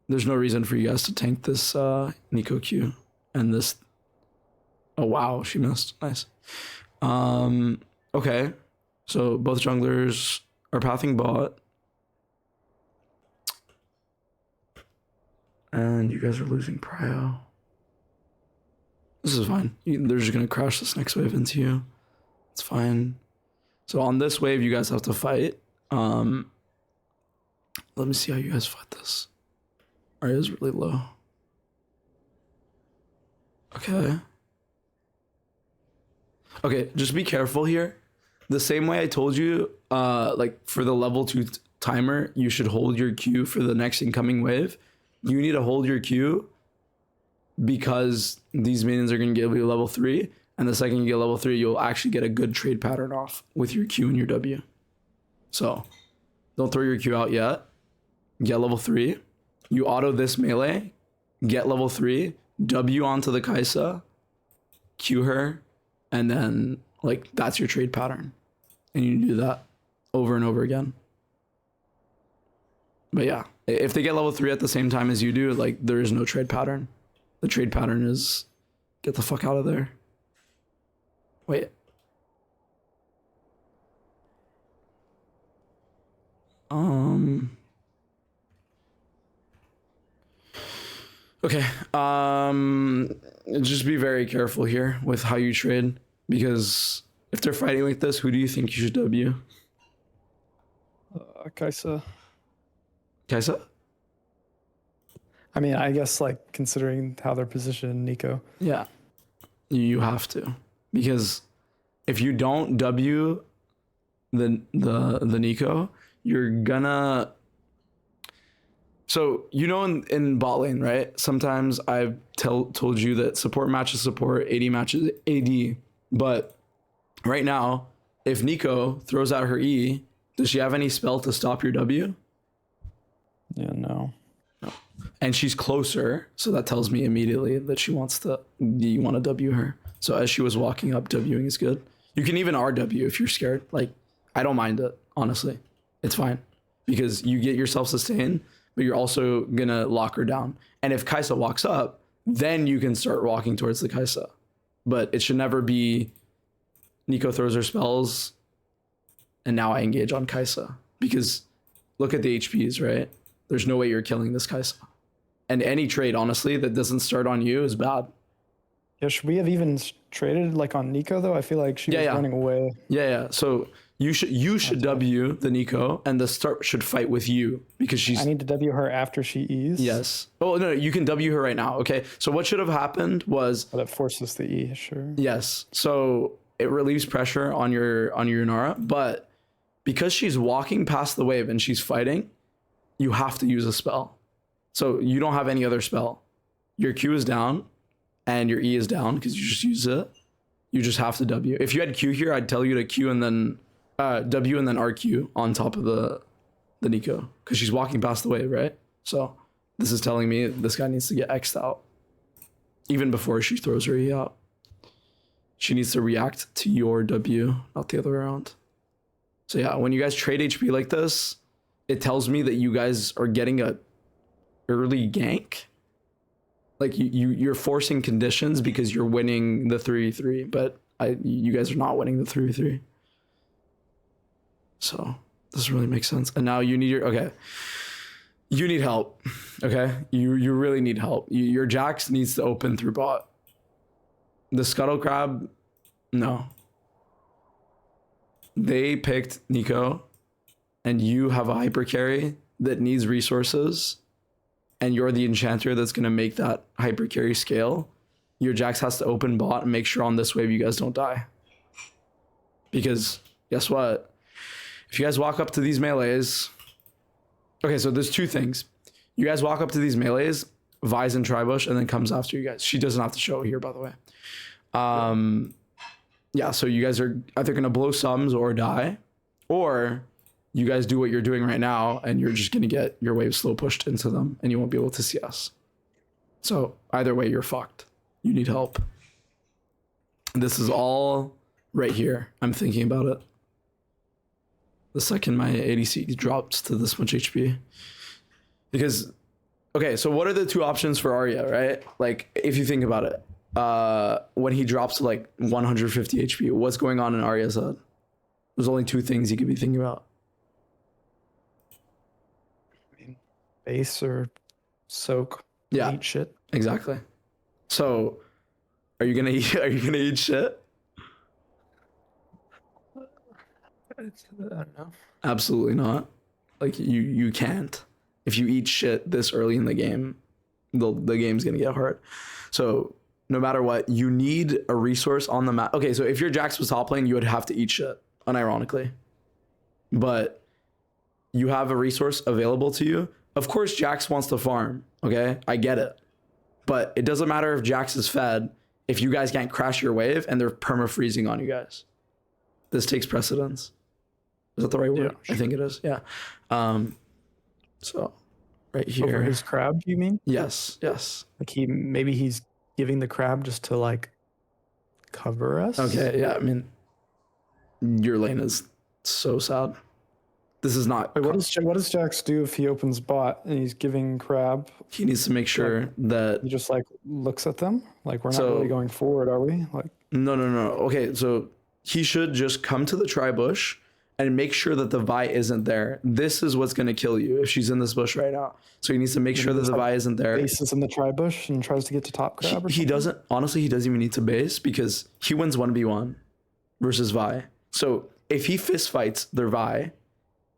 there's no reason for you guys to tank this Neeko Q and this. Oh wow, she missed. Nice. Okay, so both junglers are pathing bot. And you guys are losing prio. This is fine. They're just going to crash this next wave into you. It's fine. So on this wave, you guys have to fight. Let me see how you guys fight this. Arya's really low. Okay. Okay, just be careful here. The same way I told you, like for the level 2 timer, you should hold your Q for the next incoming wave. You need to hold your Q because these minions are going to give you level 3. And the second you get level 3, you'll actually get a good trade pattern off with your Q and your W. So don't throw your Q out yet. Get level 3. You auto this melee, get level 3, W onto the Kai'Sa, Q her, and then like that's your trade pattern. And you do that over and over again. But yeah, if they get level 3 at the same time as you do, like there is no trade pattern. The trade pattern is get the fuck out of there. Wait. Okay. Just be very careful here with how you trade, because if they're fighting like this, who do you think you should W? Kai'Sa. Kai'Sa? I mean, I guess like considering how they're positioned, Nico. Yeah. You have to, because if you don't W the Nico, you're gonna. So in bot lane, right? Sometimes I've told you that support matches support, AD matches AD, but right now, if Nico throws out her E, does she have any spell to stop your W? Yeah, no. And she's closer, so that tells me immediately that you want to W her. So as she was walking up, Wing is good. You can even RW if you're scared. Like, I don't mind it, honestly. It's fine, because you get yourself sustained, but you're also gonna lock her down. And if Kai'Sa walks up, then you can start walking towards the Kai'Sa. But it should never be Nico throws her spells and now I engage on Kai'Sa, because look at the HPs, right? There's no way you're killing this Kai'Sa. And any trade, honestly, that doesn't start on you is bad. Yeah, should we have even traded like on Nico though? I feel like she was running away. Yeah. So you should W the Nico, and the start should fight with you, because she's. I need to W her after she E's. Yes. Oh no, you can W her right now. Okay. So what should have happened was. Oh, that forces the E. Sure. Yes. So it relieves pressure on your Yunara, but because she's walking past the wave and she's fighting, you have to use a spell. So you don't have any other spell. Your Q is down and your E is down because you just use it. You just have to W. If you had Q here, I'd tell you to Q and then W and then RQ on top of the Nico, because she's walking past the wave, right? So this is telling me this guy needs to get X'd out even before she throws her E out. She needs to react to your W, not the other way around. So yeah, when you guys trade HP like this, it tells me that you guys are getting a early gank. Like you're forcing conditions because you're winning the 3v3, but you guys are not winning the 3v3. So this really makes sense. And now you need you need help. Okay, you really need help. Your Jax needs to open through bot. The Scuttle Crab, no. They picked Nico, and you have a hyper carry that needs resources, and you're the enchanter that's going to make that hyper carry scale. Your Jax has to open bot and make sure on this wave you guys don't die. Because guess what? If you guys walk up to these melees... Okay, so there's two things. You guys walk up to these melees, Vise and Tribush, and then comes after you guys. She doesn't have to show here, by the way. Yeah, so you guys are either going to blow sums or die, or you guys do what you're doing right now and you're just going to get your wave slow pushed into them and you won't be able to CS. So either way, you're fucked. You need help. This is all right here. I'm thinking about it. The second my ADC drops to this much HP. Because, okay, so what are the two options for Arya, right? Like, if you think about it. When he drops to like 150 HP, what's going on in Arya's head? There's only two things you could be thinking about. I mean, base or soak. Yeah, eat shit. Exactly. So, are you gonna eat shit? I don't know. Absolutely not. Like you can't. If you eat shit this early in the game, the game's gonna get hard. So no matter what, you need a resource on the map. Okay, so if your Jax was top lane, you would have to eat shit, unironically. But you have a resource available to you. Of course, Jax wants to farm, okay? I get it. But it doesn't matter if Jax is fed if you guys can't crash your wave and they're perma-freezing on you guys. This takes precedence. Is that the right word? Yeah, sure. I think it is, yeah. So, right here. Over his crab, you mean? Yes, yes. Like maybe he's giving the crab just to like cover us. Okay, yeah. I mean, your lane is so sad. This is not. Wait, What does Jax do if he opens bot and he's giving crab? He needs to make sure that. He just like looks at them. Like we're not So- really going forward, are we? Like No. Okay, so he should just come to the tri-bush and make sure that the Vi isn't there. This is what's going to kill you if she's in this bush right now. So he needs to make sure that the Vi isn't there. bases in the tri bush and tries to get to top crab. Or He something? doesn't, honestly, he doesn't even need to base because he wins 1v1 versus Vi. So if he fist fights their Vi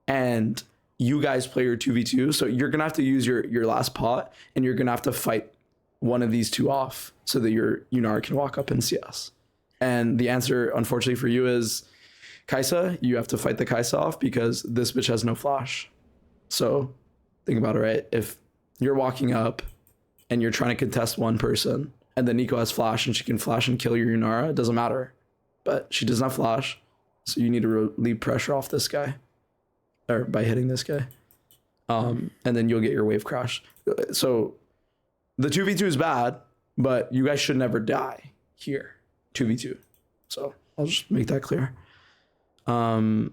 and you guys play your 2v2, so you're going to have to use your last pot and you're going to have to fight one of these two off so that your Yunara can walk up in CS. And the answer, unfortunately for you, is Kai'Sa. You have to fight the Kai'Sa off because this bitch has no flash. So think about it, right? If you're walking up and you're trying to contest one person and then Nico has flash and she can flash and kill your Yunara, it doesn't matter. But she does not flash. So you need to relieve pressure off this guy or by hitting this guy. And then you'll get your wave crash. So the 2v2 is bad, but you guys should never die here. 2v2. So I'll just make that clear. And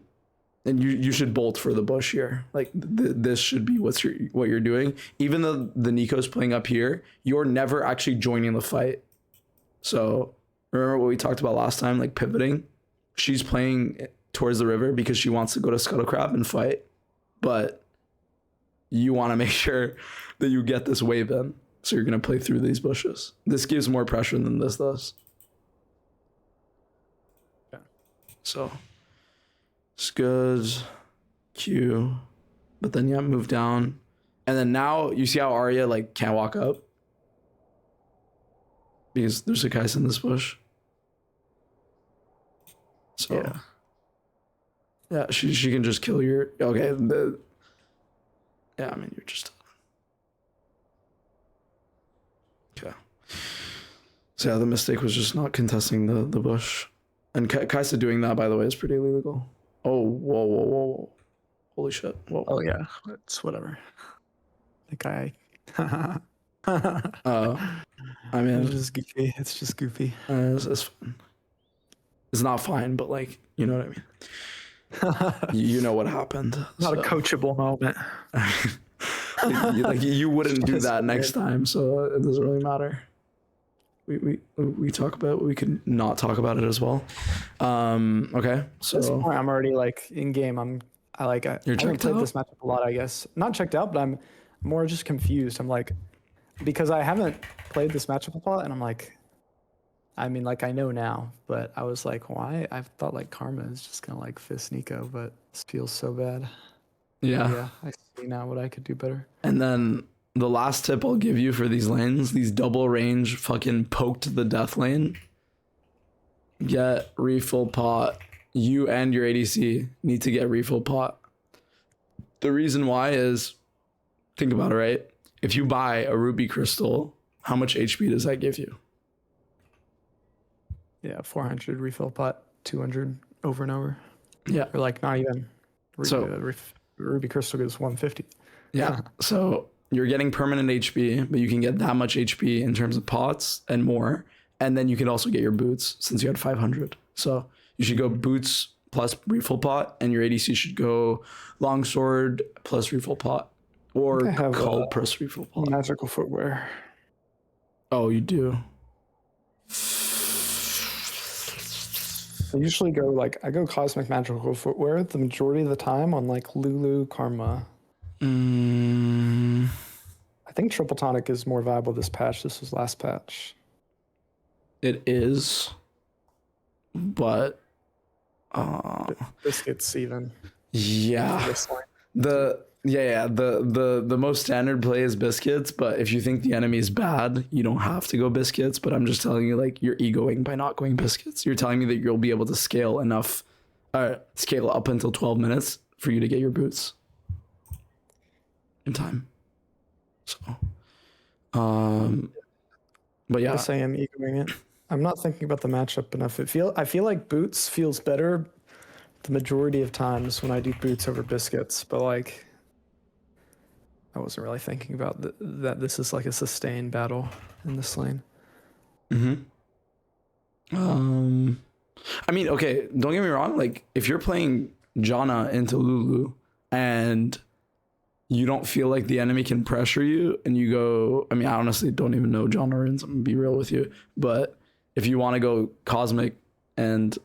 you should bolt for the bush here. Like this should be what you're doing. Even though the Nico's playing up here, you're never actually joining the fight. So remember what we talked about last time, like pivoting. She's playing towards the river because she wants to go to Scuttle Crab and fight, but you want to make sure that you get this wave in. So you're gonna play through these bushes. This gives more pressure than this does. Yeah. So it's good. Q. But then yeah, move down. And then now you see how Arya like can't walk up? Because there's a Kai'Sa in this bush. So yeah, she can just kill your okay. Yeah, I mean you're just okay. So yeah, the mistake was just not contesting the bush. And Kai'Sa doing that, by the way, is pretty illegal. Oh, whoa. Holy shit. Whoa. Oh yeah, it's whatever. The guy. I mean, It's just goofy. It's just goofy. it's fine. It's not fine, but like, you know what I mean? You know what happened. Not a coachable moment. like you wouldn't do Just that next time, so it doesn't really matter. We talk about it, we could not talk about it as well. Okay, At this so point, I'm already like in game. I You're haven't checked played out? this matchup a lot. I guess not checked out, but I'm more just confused. I'm like, because I haven't played this matchup a lot, and I'm like, I mean, like I know now, but I was like, why? I thought like Karma is just gonna like fist Nico, but this feels so bad. yeah. Yeah, I see now what I could do better. And then the last tip I'll give you for these lanes, these double range fucking poked the death lane. Get refill pot. You and your ADC need to get refill pot. The reason why is, think about it, right? If you buy a ruby crystal, how much HP does that give you? Yeah, 400 refill pot, 200 over and over, Yeah. or like not even. So- Ruby Crystal gives 150. Yeah. So you're getting permanent HP, but you can get that much HP in terms of pots and more. And then you can also get your boots since you had 500. So you should go boots plus refill pot, and your ADC should go longsword plus refill pot, or I have, call plus refill pot. Magical footwear. Oh, you do. I usually go like I go cosmic magical footwear the majority of the time on like Lulu Karma. Mm, I think triple tonic is more viable this patch. This was last patch. it is, but Biscuits even. yeah. This line. The most standard play is biscuits, but if you think the enemy is bad, you don't have to go biscuits. But I'm just telling you, like, you're egoing by not going biscuits. You're telling me that you'll be able to scale enough, scale up until 12 minutes for you to get your boots in time. So, but yeah, Yes, I am egoing it. I'm not thinking about the matchup enough. I feel like boots feels better the majority of times when I do boots over biscuits, but like I wasn't really thinking about that this is like a sustained battle in this lane. I mean, okay, don't get me wrong. Like, if you're playing Janna into Lulu and you don't feel like the enemy can pressure you, and you go, I mean, I honestly don't even know Janna runes. I'm gonna be real with you, but if you want to go Cosmic and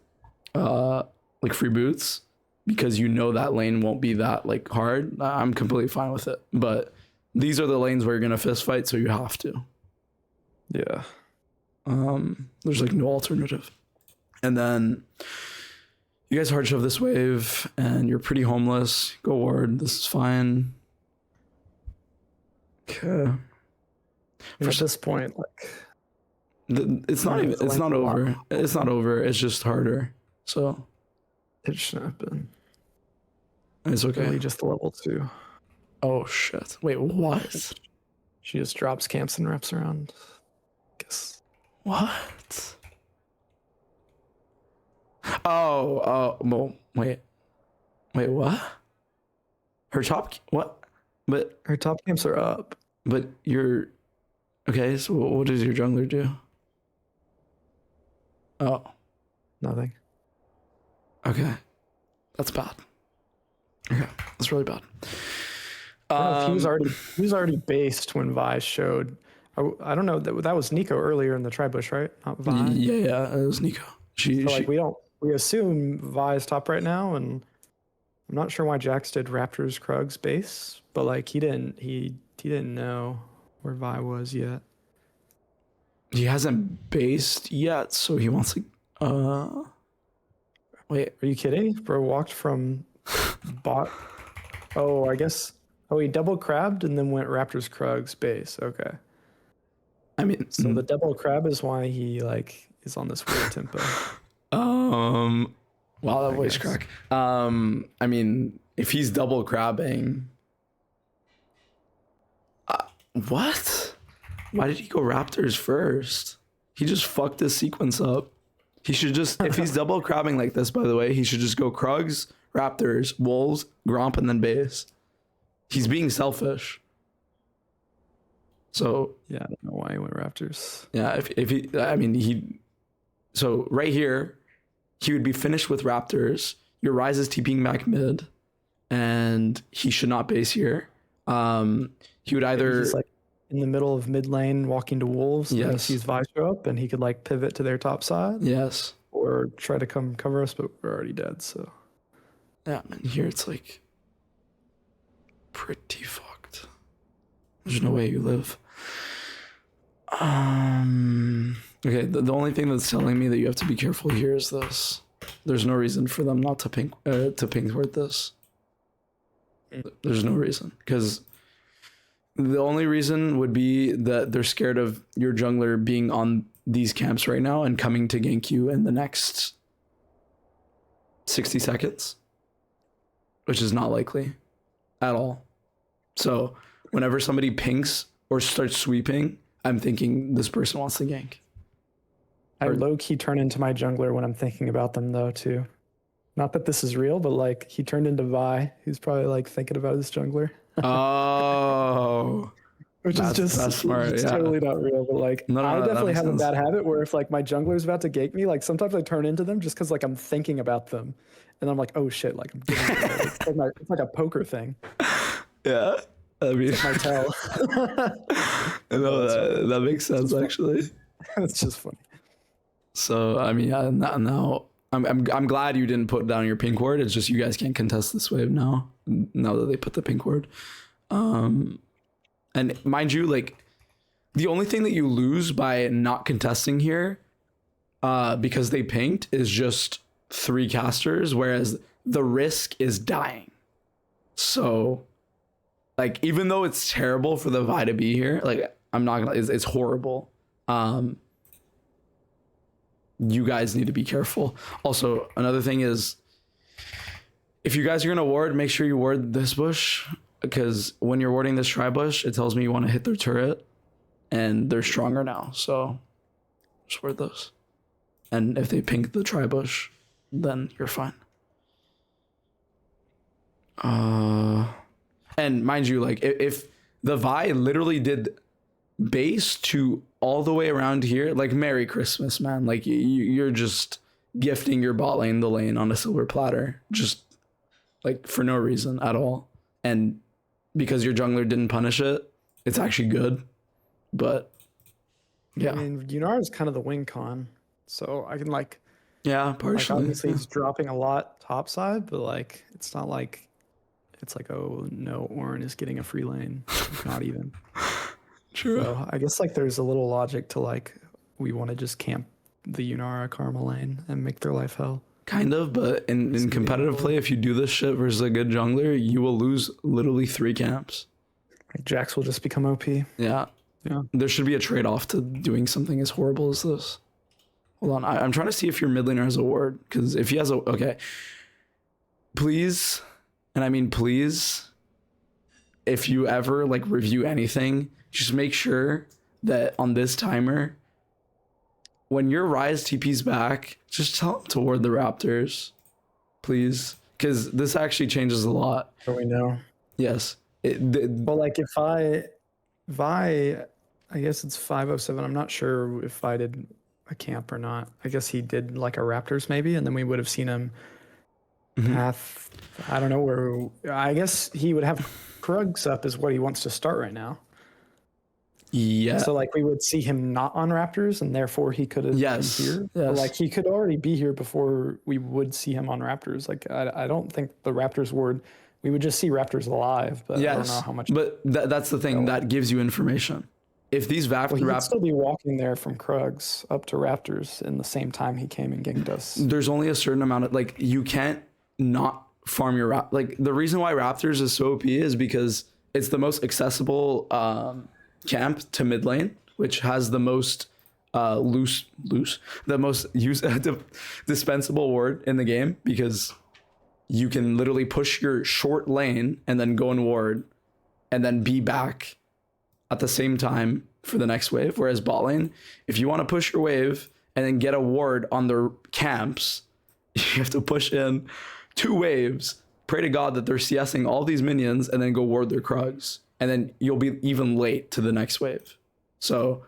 like free boots, because you know that lane won't be that like hard, I'm completely fine with it. But these are the lanes where you're gonna fist fight, so you have to. Yeah. There's like no alternative. And then you guys hard shove this wave, and you're pretty homeless. Go ward. This is fine. Okay. At this point, like, It's not even. It's not over. It's not over. It's just harder. So it shouldn't have been. it's okay. Really just level 2. Oh shit! Wait, what? She just drops camps and wraps around. Guess. What? Oh, well, wait, what? Her top, what? But Her top camps are up. you're, okay, so what does your jungler do? Oh, Nothing. okay. That's bad. Okay, that's really bad. I don't know if he was already based when Vi showed. I don't know, that was Nico earlier in the Tribush, right? Not Vi. Yeah, it was Nico. So like we assume Vi's top right now, and I'm not sure why Jax did Raptors Krug's base, but like he didn't know where Vi was yet. he hasn't based yet, so he wants to, wait, Are you kidding? Bro walked from bot. Oh, I guess. Oh, he double crabbed and then went Raptors Krug's base. Okay. I mean, So the double crab is why he like is on this weird tempo. wow, that voice guess. crack. I mean, if he's double crabbing, what? Why did he go Raptors first? He just fucked his sequence up. He should just, if he's double crabbing like this, by the way, he should just go Krugs, Raptors, Wolves, Gromp, and then base. He's being selfish. So Yeah, I don't know why he went Raptors. yeah, if he, I mean, so right here, he would be finished with Raptors. Your Ryze is TPing back mid, and he should not base here. He would either He's like in the middle of mid lane walking to Wolves. And he Yes. sees Vi show up and he could like pivot to their top side yes, or try to come cover us, but we're already dead. So yeah. And here it's like pretty fucked. There's no way you live. Okay, the only thing that's telling me that you have to be careful here is this. There's no reason for them not to ping toward this. There's no reason, because the only reason would be that they're scared of your jungler being on these camps right now and coming to gank you in the next 60 seconds, which is not likely at all. So whenever somebody pinks or starts sweeping, I'm thinking this person wants to gank. I low key turn into my jungler when I'm thinking about them though too. Not that this is real, but like he turned into Vi, who's probably like thinking about his jungler. Oh, Which that's smart. It's Yeah. totally not real, but like No, I that definitely makes have a sense. bad habit where if like my jungler's about to gank me, like sometimes I turn into them just because like I'm thinking about them, and I'm like, oh shit, like I'm getting it's like a poker thing. Yeah. I mean, I tell. no, that makes sense actually. It's just funny. So I mean, yeah, now I'm glad you didn't put down your pink ward. It's just you guys can't contest this wave now. Now that they put the pink ward, and mind you, like the only thing that you lose by not contesting here, because they pinked, is just 3 casters, whereas the risk is dying. So, like, even though it's terrible for the Vi to be here, like I'm not gonna, it's horrible. You guys need to be careful. Also, another thing is, if you guys are gonna ward, make sure you ward this bush, because when you're warding this tri bush, it tells me you want to hit their turret, and they're stronger now. So just ward those. And if they pink the tri bush, then you're fine. And mind you, like if The Vi literally did base to all the way around here. Like, Merry Christmas, man. Like, you're just gifting your bot lane the lane on a silver platter, just like for no reason at all. And because your jungler didn't punish it, it's actually good. But yeah, I mean, Yunar is kind of the wing con, so I can yeah, like partially. obviously he's dropping a lot top side, but like it's not like it's like, oh no, Orin is getting a free lane. Not even. True. So I guess like there's a little logic to like we want to just camp the Yunara Karma lane and make their life hell. Kind of, but in competitive play, if you do this shit versus a good jungler, you will lose literally 3 camps. Like Jax will just become OP. Yeah. Yeah. There should be a trade-off to doing something as horrible as this. Hold on. I'm trying to see if your mid laner has a ward. Because if he has a... Okay. Please, and I mean please, if you ever like review anything, just make sure that on this timer, when your Ryze TP's back, just tell him to ward the Raptors. Please. Because this actually changes a lot. So we know. Yes. Well, like if Vi, I guess it's 507. I'm not sure if I did a camp or not. I guess he did like a Raptors maybe, and then we would have seen him path. I don't know where. I guess he would have Krugs up is what he wants to start right now. Yeah. So like we would see him not on Raptors, and therefore he could have Yes, been here. yes. But like he could already be here before we would see him on Raptors. Like I don't think the Raptors word. We would just see Raptors alive, but I don't know how much. But that's the thing that gives you information. If these Well, he would Raptors, still be walking there from Krugs up to Raptors in the same time he came and ganked us. there's only a certain amount of like you can't not farm your like the reason why Raptors is so OP is because it's the most accessible camp to mid lane, which has the most the most dispensable ward in the game, because you can literally push your short lane and then go and ward and then be back at the same time for the next wave. Whereas bot lane, if you want to push your wave and then get a ward on their camps, you have to push in 2 waves, pray to God that they're CSing all these minions, and then go ward their Krugs. And then you'll be even late to the next wave. So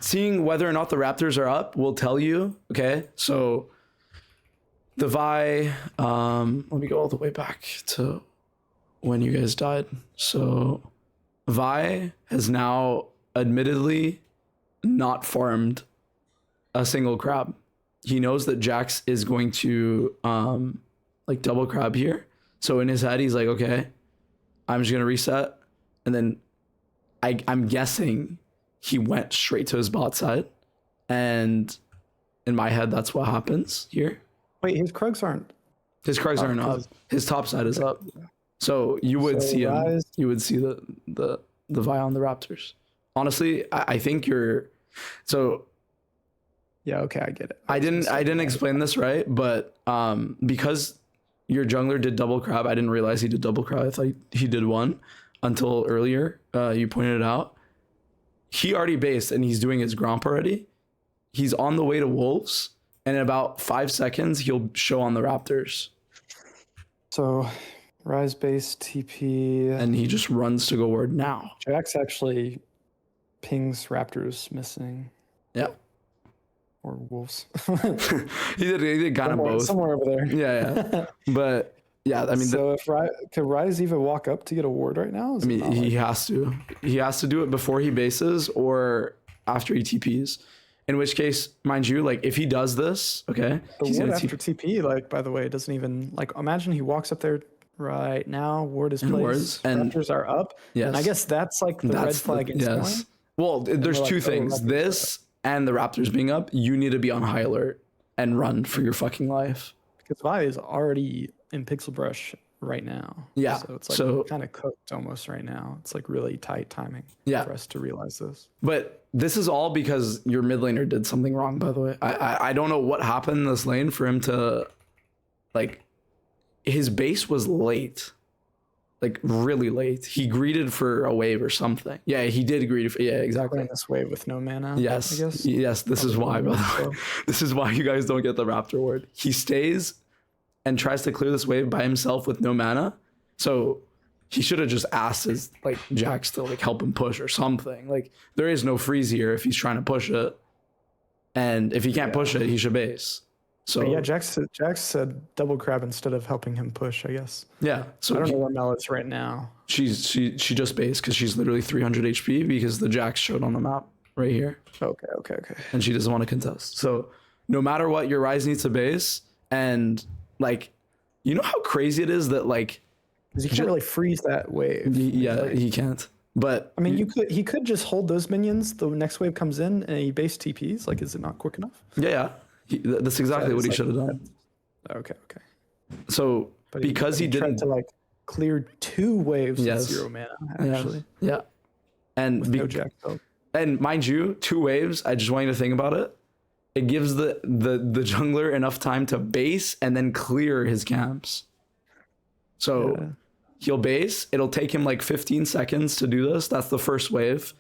seeing whether or not the Raptors are up will tell you, okay? So the Vi, let me go all the way back to when you guys died. So Vi has now admittedly not farmed a single crab. He knows that Jax is going to like double crab here. So in his head, he's like, okay, I'm just gonna reset. And then I'm guessing he went straight to his bot side. And in my head, that's what happens here. Wait, his Krugs aren't. His Krugs aren't up. His top side is up. So you would So see him. Ryze- You would see the Vi on the Raptors. Honestly, I think you're. So Yeah, okay, I get it. I didn't explain this right, but because your jungler did double crab, I didn't realize he did double crab. I thought he did one until earlier. You pointed it out. He already based and he's doing his Gromp already. He's on the way to Wolves, and in about 5 seconds he'll show on the Raptors. So, Rise base TP. And he just runs to go ward now. Jax actually pings Raptors missing Yeah. or Wolves. He did kind of both. Somewhere over there. Yeah. But yeah, I mean, so if could Rise even walk up to get a ward right now? I mean, he has to. He has to do it before he bases or after he TPs. In which case, mind you, like if he does this, okay, the he's ward gonna after TP, like by the way, it doesn't even like imagine he walks up there right now, ward is And placed, wards, and- Raptors are up. Yes. And I guess that's like the red flag instantly. Yes. Well, there's we're two like, oh, things. Raptors are This and the Raptors being up, you need to be on high alert and run for your fucking life. Because Vi is already in Pixel Brush right now. Yeah, So it's like so- kind of cooked almost right now. It's like really tight timing Yeah. for us to realize this. But this is all because your mid laner did something wrong, by the way. I don't know what happened in this lane for him to, like, his base was late. Like, really late. He greeted for a wave or something. Yeah, he did greet for, yeah, exactly. Playing this wave with no mana. Yes. I guess. Yes, this is why, by the So- way. This is why you guys don't get the Raptor word. He stays and tries to clear this wave by himself with no mana. So he should have just asked his like Jax to like help him push or something. Like there is no freeze here if he's trying to push it, and if he can't push it, he should base. So But yeah, Jax said double crab instead of helping him push, I guess. yeah, so I don't know where Mel is right now. she just based because she's literally 300 HP because the Jax showed on the map right here, Okay. and she doesn't want to contest. So no matter what, your Ryze needs to base, and like, you know how crazy it is that like, 'Cause he can't really freeze that wave. he can't. But I mean, he could just hold those minions. The next wave comes in and he base TPs. Like, is it not quick enough? yeah, that's exactly what he It's should have done. Okay. So But because he tried didn't, to like clear 2 waves Yes. with 0 mana, actually. yeah, and With no Jack help. and mind you, 2 waves. I just want you to think about it. It gives the jungler enough time to base and then clear his camps. So Yeah. he'll base. It'll take him like 15 seconds to do this. That's the first wave.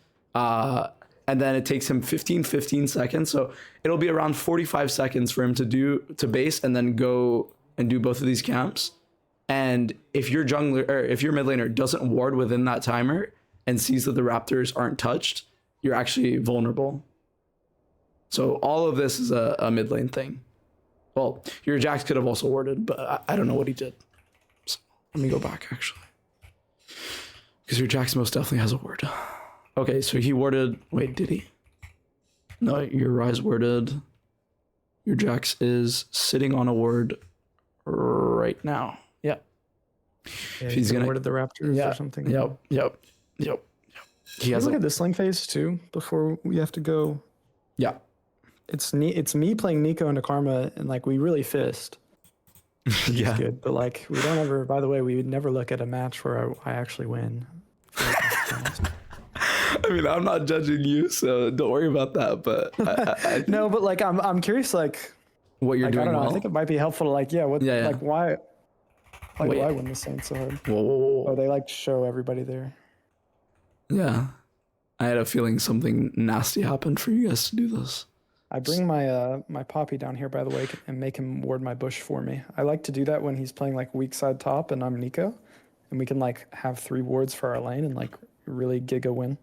And then it takes him 15 seconds. So it'll be around 45 seconds for him to base and then go and do both of these camps. And if your jungler or if your mid laner doesn't ward within that timer and sees that the Raptors aren't touched, you're actually vulnerable. So all of this is a mid lane thing. Well, your Jax could have also warded, but I don't know what he did. So let me go back actually. Because your Jax most definitely has a ward. Okay, so he warded. Wait, did he? No, your Ryze warded. Your Jax is sitting on a ward right now. Yeah. Yeah, He's gonna- warded the Raptors or something. Yep. He has Look a, at this lane phase too before we have to go. yeah. It's me playing Nico into Karma, and like we really fist. Yeah. Good, but like we don't ever. By the way, we would never look at a match where I actually win. I mean, I'm not judging you, so don't worry about that. But I No, but like I'm curious, like what you're I doing don't know. well. I think it might be helpful to like Yeah. like why Wait. why win the Saints so hard? Whoa. Oh, they like show everybody there. Yeah. I had a feeling something nasty happened for you guys to do this. I bring my my Poppy down here, by the way, and make him ward my bush for me. I like to do that when he's playing like weak side top and I'm Nico, and we can like have 3 wards for our lane and like really giga win.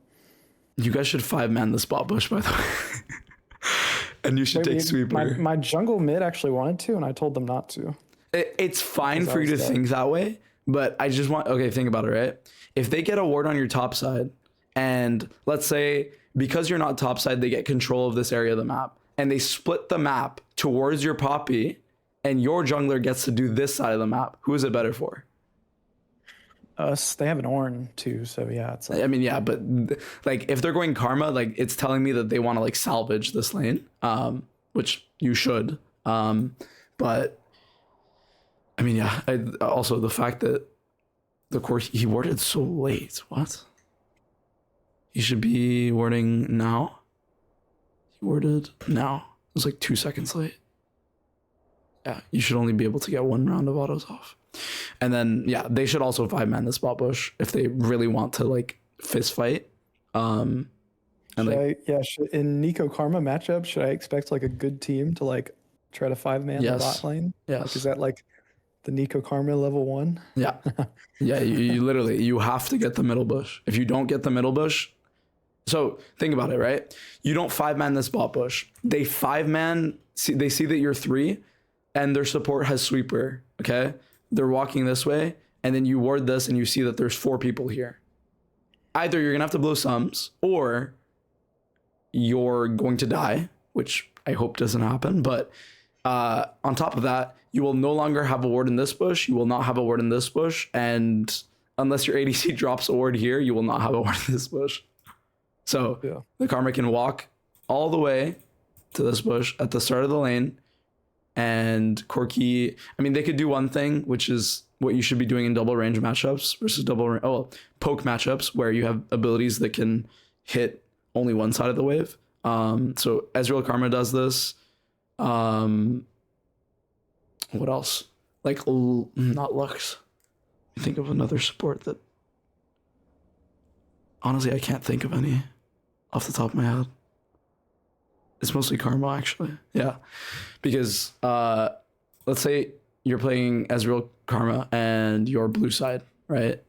You guys should 5-man the spot bush, by the way. And you should Wait, take sweeper. My jungle mid actually wanted to, and I told them not to. It's fine Because for I you to was dead. think that way, but I just want, okay, think about it, right? If they get a ward on your top side, and let's say because you're not top side, they get control of this area of the map, and they split the map towards your Poppy, and your jungler gets to do this side of the map, who is it better for? Us, they have an Ornn too, so yeah, it's like I mean, yeah, but like if they're going Karma, like it's telling me that they want to like salvage this lane, which you should. But I mean, yeah. Also, the fact that the core he warded so late. What? He should be warding now. He warded now. It was like 2 seconds late. Yeah, you should only be able to get 1 round of autos off. And then yeah, they should also 5-man the spot bush if they really want to like fist fight. And like in Nico Karma matchup, should I expect like a good team to like try to 5-man Yes. the bot lane? yes. Like, is that like the Nico Karma level 1? Yeah. Yeah, you literally, you have to get the middle bush. If you don't get the middle bush, so think about it, right? You don't 5-man this bot bush. They 5-man, they see that you're 3 and their support has sweeper, okay? They're walking this way and then you ward this and you see that there's 4 people here. Either you're gonna have to blow sums or you're going to die, which I hope doesn't happen, but on top of that, you will no longer have a ward in this bush. You will not have a ward in this bush. And unless your ADC drops a ward here, you will not have a ward in this bush. So Yeah. the Karma can walk all the way to this bush at the start of the lane. And Corki, I mean, they could do one thing, which is what you should be doing in double range matchups versus poke matchups, where you have abilities that can hit only one side of the wave. So Ezreal Karma does this. What else? Like not Lux. Think of another support that. Honestly, I can't think of any off the top of my head. It's mostly Karma, actually. Yeah, because let's say you're playing Ezreal Karma and your blue side, right?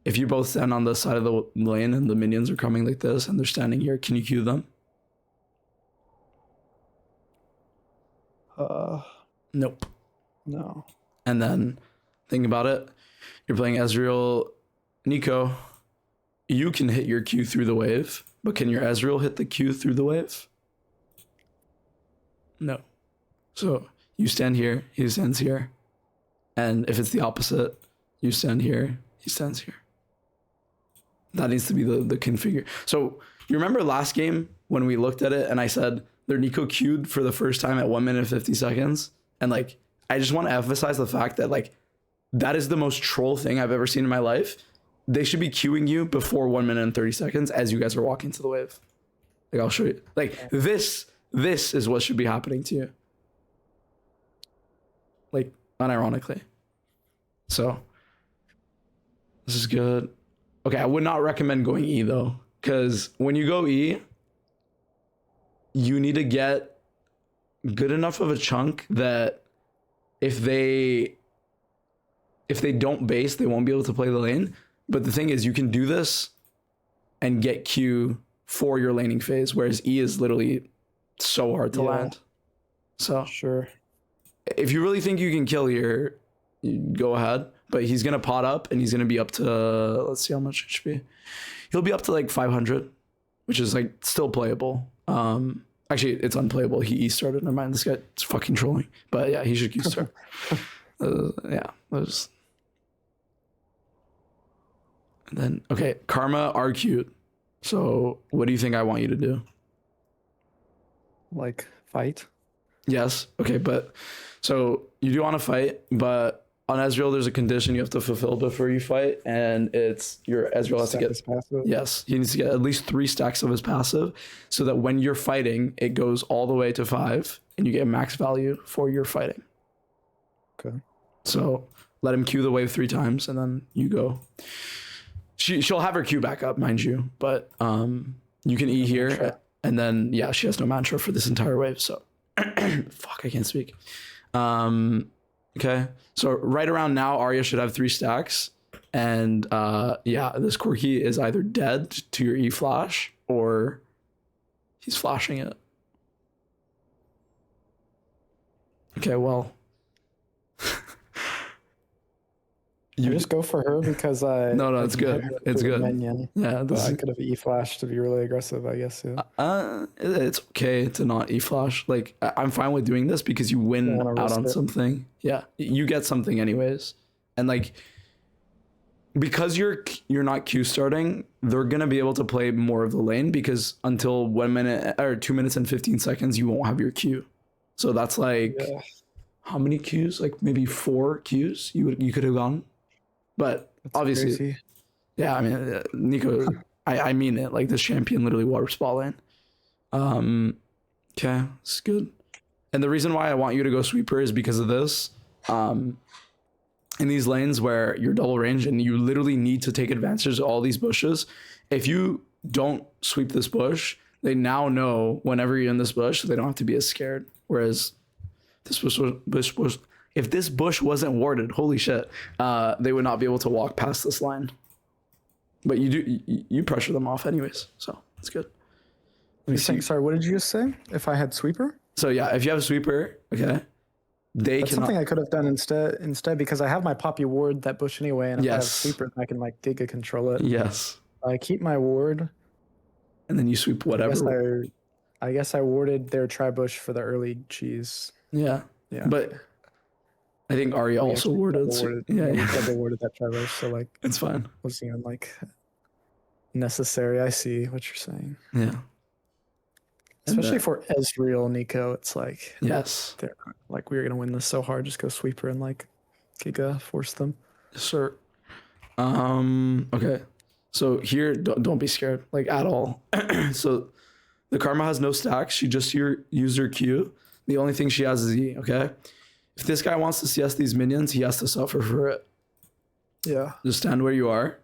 if you both stand on the side of the lane and the minions are coming like this and they're standing here, can you queue them? Nope. No. And then think about it. You're playing Ezreal, Nico. You can hit your Q through the wave, but can your Ezreal hit the Q through the wave? No. So you stand here, he stands here. And if it's the opposite, you stand here, he stands here. That needs to be the configure. So you remember last game when we looked at it and I said their Nico queued for the first time at 1 minute 50 seconds? And like, I just want to emphasize the fact that like, that is the most troll thing I've ever seen in my life. They should be queuing you before 1 minute and 30 seconds as you guys are walking to the wave. Like, I'll show you. Like, this is what should be happening to you. Like, unironically. So, this is good. Okay, I would not recommend going E though, because when you go E, you need to get good enough of a chunk that if they don't base, they won't be able to play the lane. But the thing is, you can do this and get Q for your laning phase, whereas E is literally so hard to land. So Sure. if you really think you can kill here, you go ahead. But he's gonna pot up and he's gonna be up to let's see how much HP. He'll be up to like 500, which is like still playable. Actually, it's unplayable. He E-started. Never mind. This guy's fucking trolling. But yeah, he should Q-start. Yeah, there's. And then okay, Karma are cute. So what do you think I want you to do? Like fight. Yes. Okay, but so you do want to fight, but on Ezreal there's a condition you have to fulfill before you fight, and it's your Ezreal has to get passive. yes, he needs to get at least 3 stacks of his passive, so that when you're fighting, it goes all the way to 5, and you get max value for your fighting. Okay. So let him Q the wave 3 times, and then you go. She'll have her Q back up, mind you, but you can E here, mantra. and then yeah, she has no mantra for this entire wave. So fuck, I can't speak. Okay, so right around now, Arya should have 3 stacks, and yeah, this Corki is either dead to your E flash or he's flashing it. Okay, well. You just go for her because I. No, I it's can good. hit her It's with a good. Minion, Yeah, but this I is, could have E flashed to be really aggressive, I guess. Yeah. it's okay to not E flash. Like I'm fine with doing this because you win Don't wanna out risk on it. something. Yeah, you get something anyways, and like because you're not Q starting, they're gonna be able to play more of the lane because until 1 minute or 2 minutes and 15 seconds, you won't have your Q. So that's like Yeah. how many Qs? Like maybe 4 Qs you could have gone, but That's obviously. crazy. Yeah, I mean, Nico, I mean it. Like, this champion literally water spot lane. Okay, it's good. And the reason why I want you to go sweeper is because of this. In these lanes where you're double range and you literally need to take advantage of all these bushes, if you don't sweep this bush, they now know whenever you're in this bush, they don't have to be as scared. Whereas this bush if this bush wasn't warded, holy shit, they would not be able to walk past this line. But you pressure them off anyways, so it's good. Let me see. Sorry, what did you just say? If I had sweeper? So yeah, if you have a sweeper, okay, they That's cannot. something I could have done instead because I have my Poppy ward that bush anyway, and if I have Yes. sweeper, then I can like Giga control it. Yes, I keep my ward. and then you sweep whatever. I guess I warded their tri bush for the early cheese. Yeah, Yeah. but I think Arya We also actually warded. double So, warded- yeah, we yeah, double warded that tri bush, so like it's fine. wasn't even like necessary. I see what you're saying. Yeah, And, Especially for Ezreal, Nico, it's like yes, they're like we're gonna win this so hard. Just go sweeper and like Giga force them. sir. Okay, so here, don't be scared, like at all. So the Karma has no stacks. She just used her Q. The only thing she has is E. Okay, if this guy wants to CS these minions, he has to suffer for it. Yeah. Just stand where you are.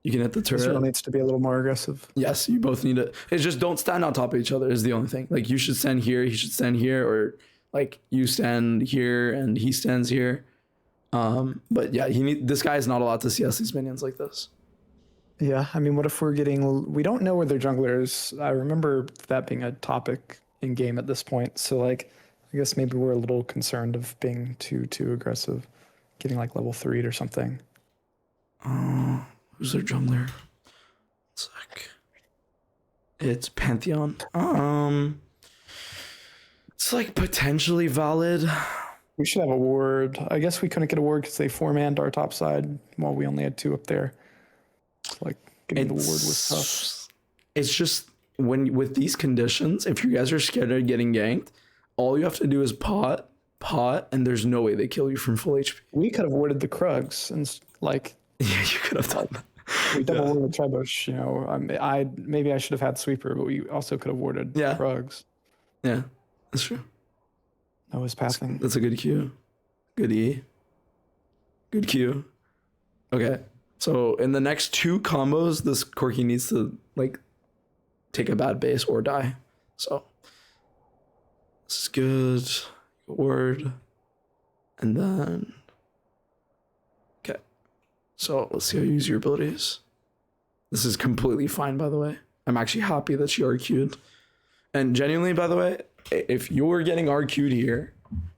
You can hit the turret. Ezreal needs to be a little more aggressive. Yes, you both need it. It's just don't stand on top of each other is the only thing. Like you should stand here, he should stand here, or like you stand here and he stands here. But yeah, this guy is not allowed to CS these minions like this. Yeah, I mean, what if we're getting? We don't know where their jungler is. I remember that being a topic in game at this point. So like, I guess maybe we're a little concerned of being too aggressive, getting like level 3 or something. Who's their jungler? Sec. It's Pantheon. It's like potentially valid. We should have a ward. I guess we couldn't get a ward because they 4-manned our top side while we only had 2 up there. Like getting the ward was tough. It's just with these conditions, if you guys are scared of getting ganked, all you have to do is pot, and there's no way they kill you from full HP. We could have warded the Krugs and like. Yeah, you could have done that. We double warded Tribush. You know, maybe I should have had sweeper, but we also could have warded Krugs. Yeah, that's true. That was passing. That's a good Q. Good E. Good Q. Okay. So in the next 2 combos, this Corki needs to like take a bad base or die. So this is good. Word. And then okay. So let's see how you use your abilities. This is completely fine, by the way. I'm actually happy that she RQ'd. And genuinely, by the way, if you're getting RQ'd here,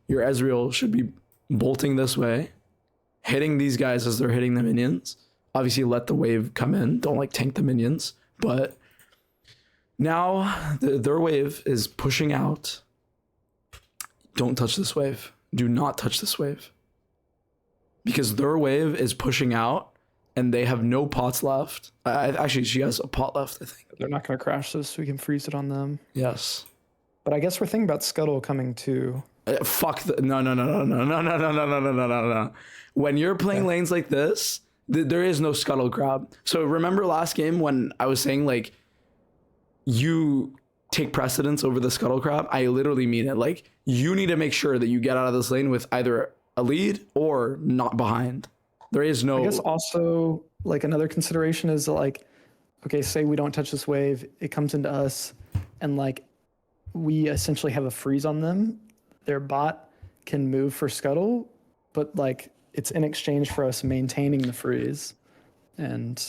your Ezreal should be bolting this way, hitting these guys as they're hitting the minions. Obviously, let the wave come in. Don't like tank the minions. But now their wave is pushing out. Don't touch this wave. Do not touch this wave. Because their wave is pushing out and they have no pots left. Actually, she has a pot left, I think. They're not going to crash this, so we can freeze it on them. Yes. But I guess we're thinking about Scuttle coming too. Fuck. No. When you're playing lanes like this, there is no Scuttle grab. So remember last game when I was saying like you take precedence over the Scuttle crab? I literally mean it. Like you need to make sure that you get out of this lane with either a lead or not behind. There is no. I guess also like another consideration is like, okay, say we don't touch this wave, it comes into us, and like we essentially have a freeze on them. Their bot can move for Scuttle, but like it's in exchange for us maintaining the freeze. And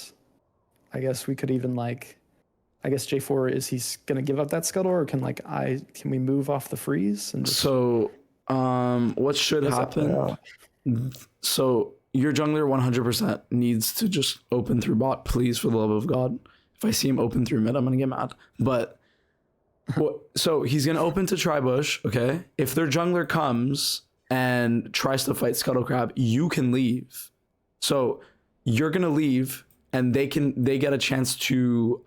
I guess we could even like, I guess J4 is he's gonna give up that Scuttle, or can we move off the freeze? And just, so what should happen? So your jungler 100% needs to just open through bot, please, for the love of God. If I see him open through mid, I'm gonna get mad. But so he's gonna open to Tribush, okay? If their jungler comes and tries to fight Scuttle Crab, you can leave. So you're gonna leave, and they get a chance to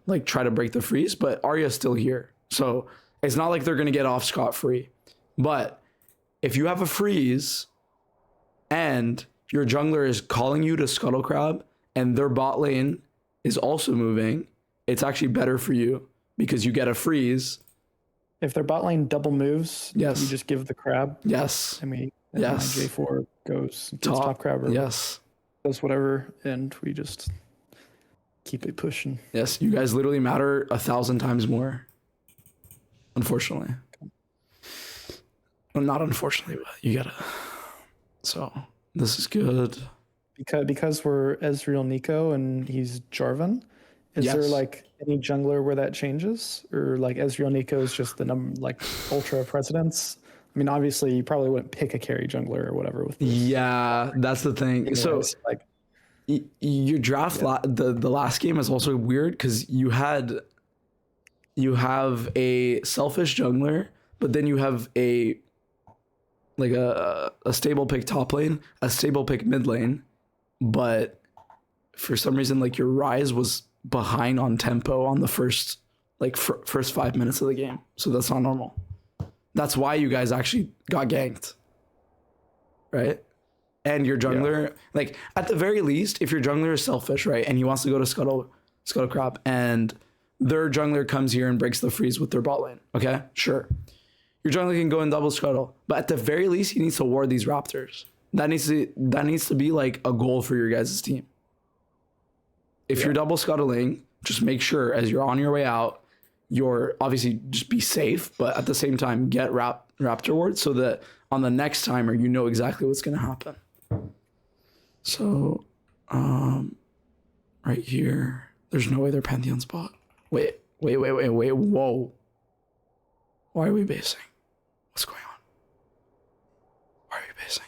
like try to break the freeze, but Arya's still here. So it's not like they're gonna get off scot-free. But if you have a freeze and your jungler is calling you to Scuttle Crab and their bot lane is also moving, it's actually better for you because you get a freeze. If their bot lane double moves, yes, you just give the crab. Yes. And yes. J4 goes top crab, or yes, does whatever, and we just keep it pushing. Yes, you guys literally matter 1,000 times more. Unfortunately. Well, not unfortunately, but you gotta. So this is good. Because we're Ezreal Nico and he's Jarvan. Is there like any jungler where that changes, or like Ezreal Nico is just the like ultra precedence? I mean, obviously you probably wouldn't pick a carry jungler or whatever with this. Yeah, that's the thing. Anyways, so like your draft the last game is also weird because you have a selfish jungler, but then you have a stable pick top lane, a stable pick mid lane, but for some reason like your Ryze was behind on tempo on the first 5 minutes of the game. So that's not normal. That's why you guys actually got ganked. Right? And your jungler, like at the very least, if your jungler is selfish, right, and he wants to go to Scuttle Crab and their jungler comes here and breaks the freeze with their bot lane. Okay, sure. Your jungler can go and double Scuttle, but at the very least, he needs to ward these Raptors. That needs to be like a goal for your guys' team. If you're double scuttling, just make sure as you're on your way out, you're obviously just be safe, but at the same time, get Raptor ward so that on the next timer, you know exactly what's going to happen. So, right here. There's no way they're Pantheon spot. Wait. Whoa. Why are we basing? What's going on? Why are we basing?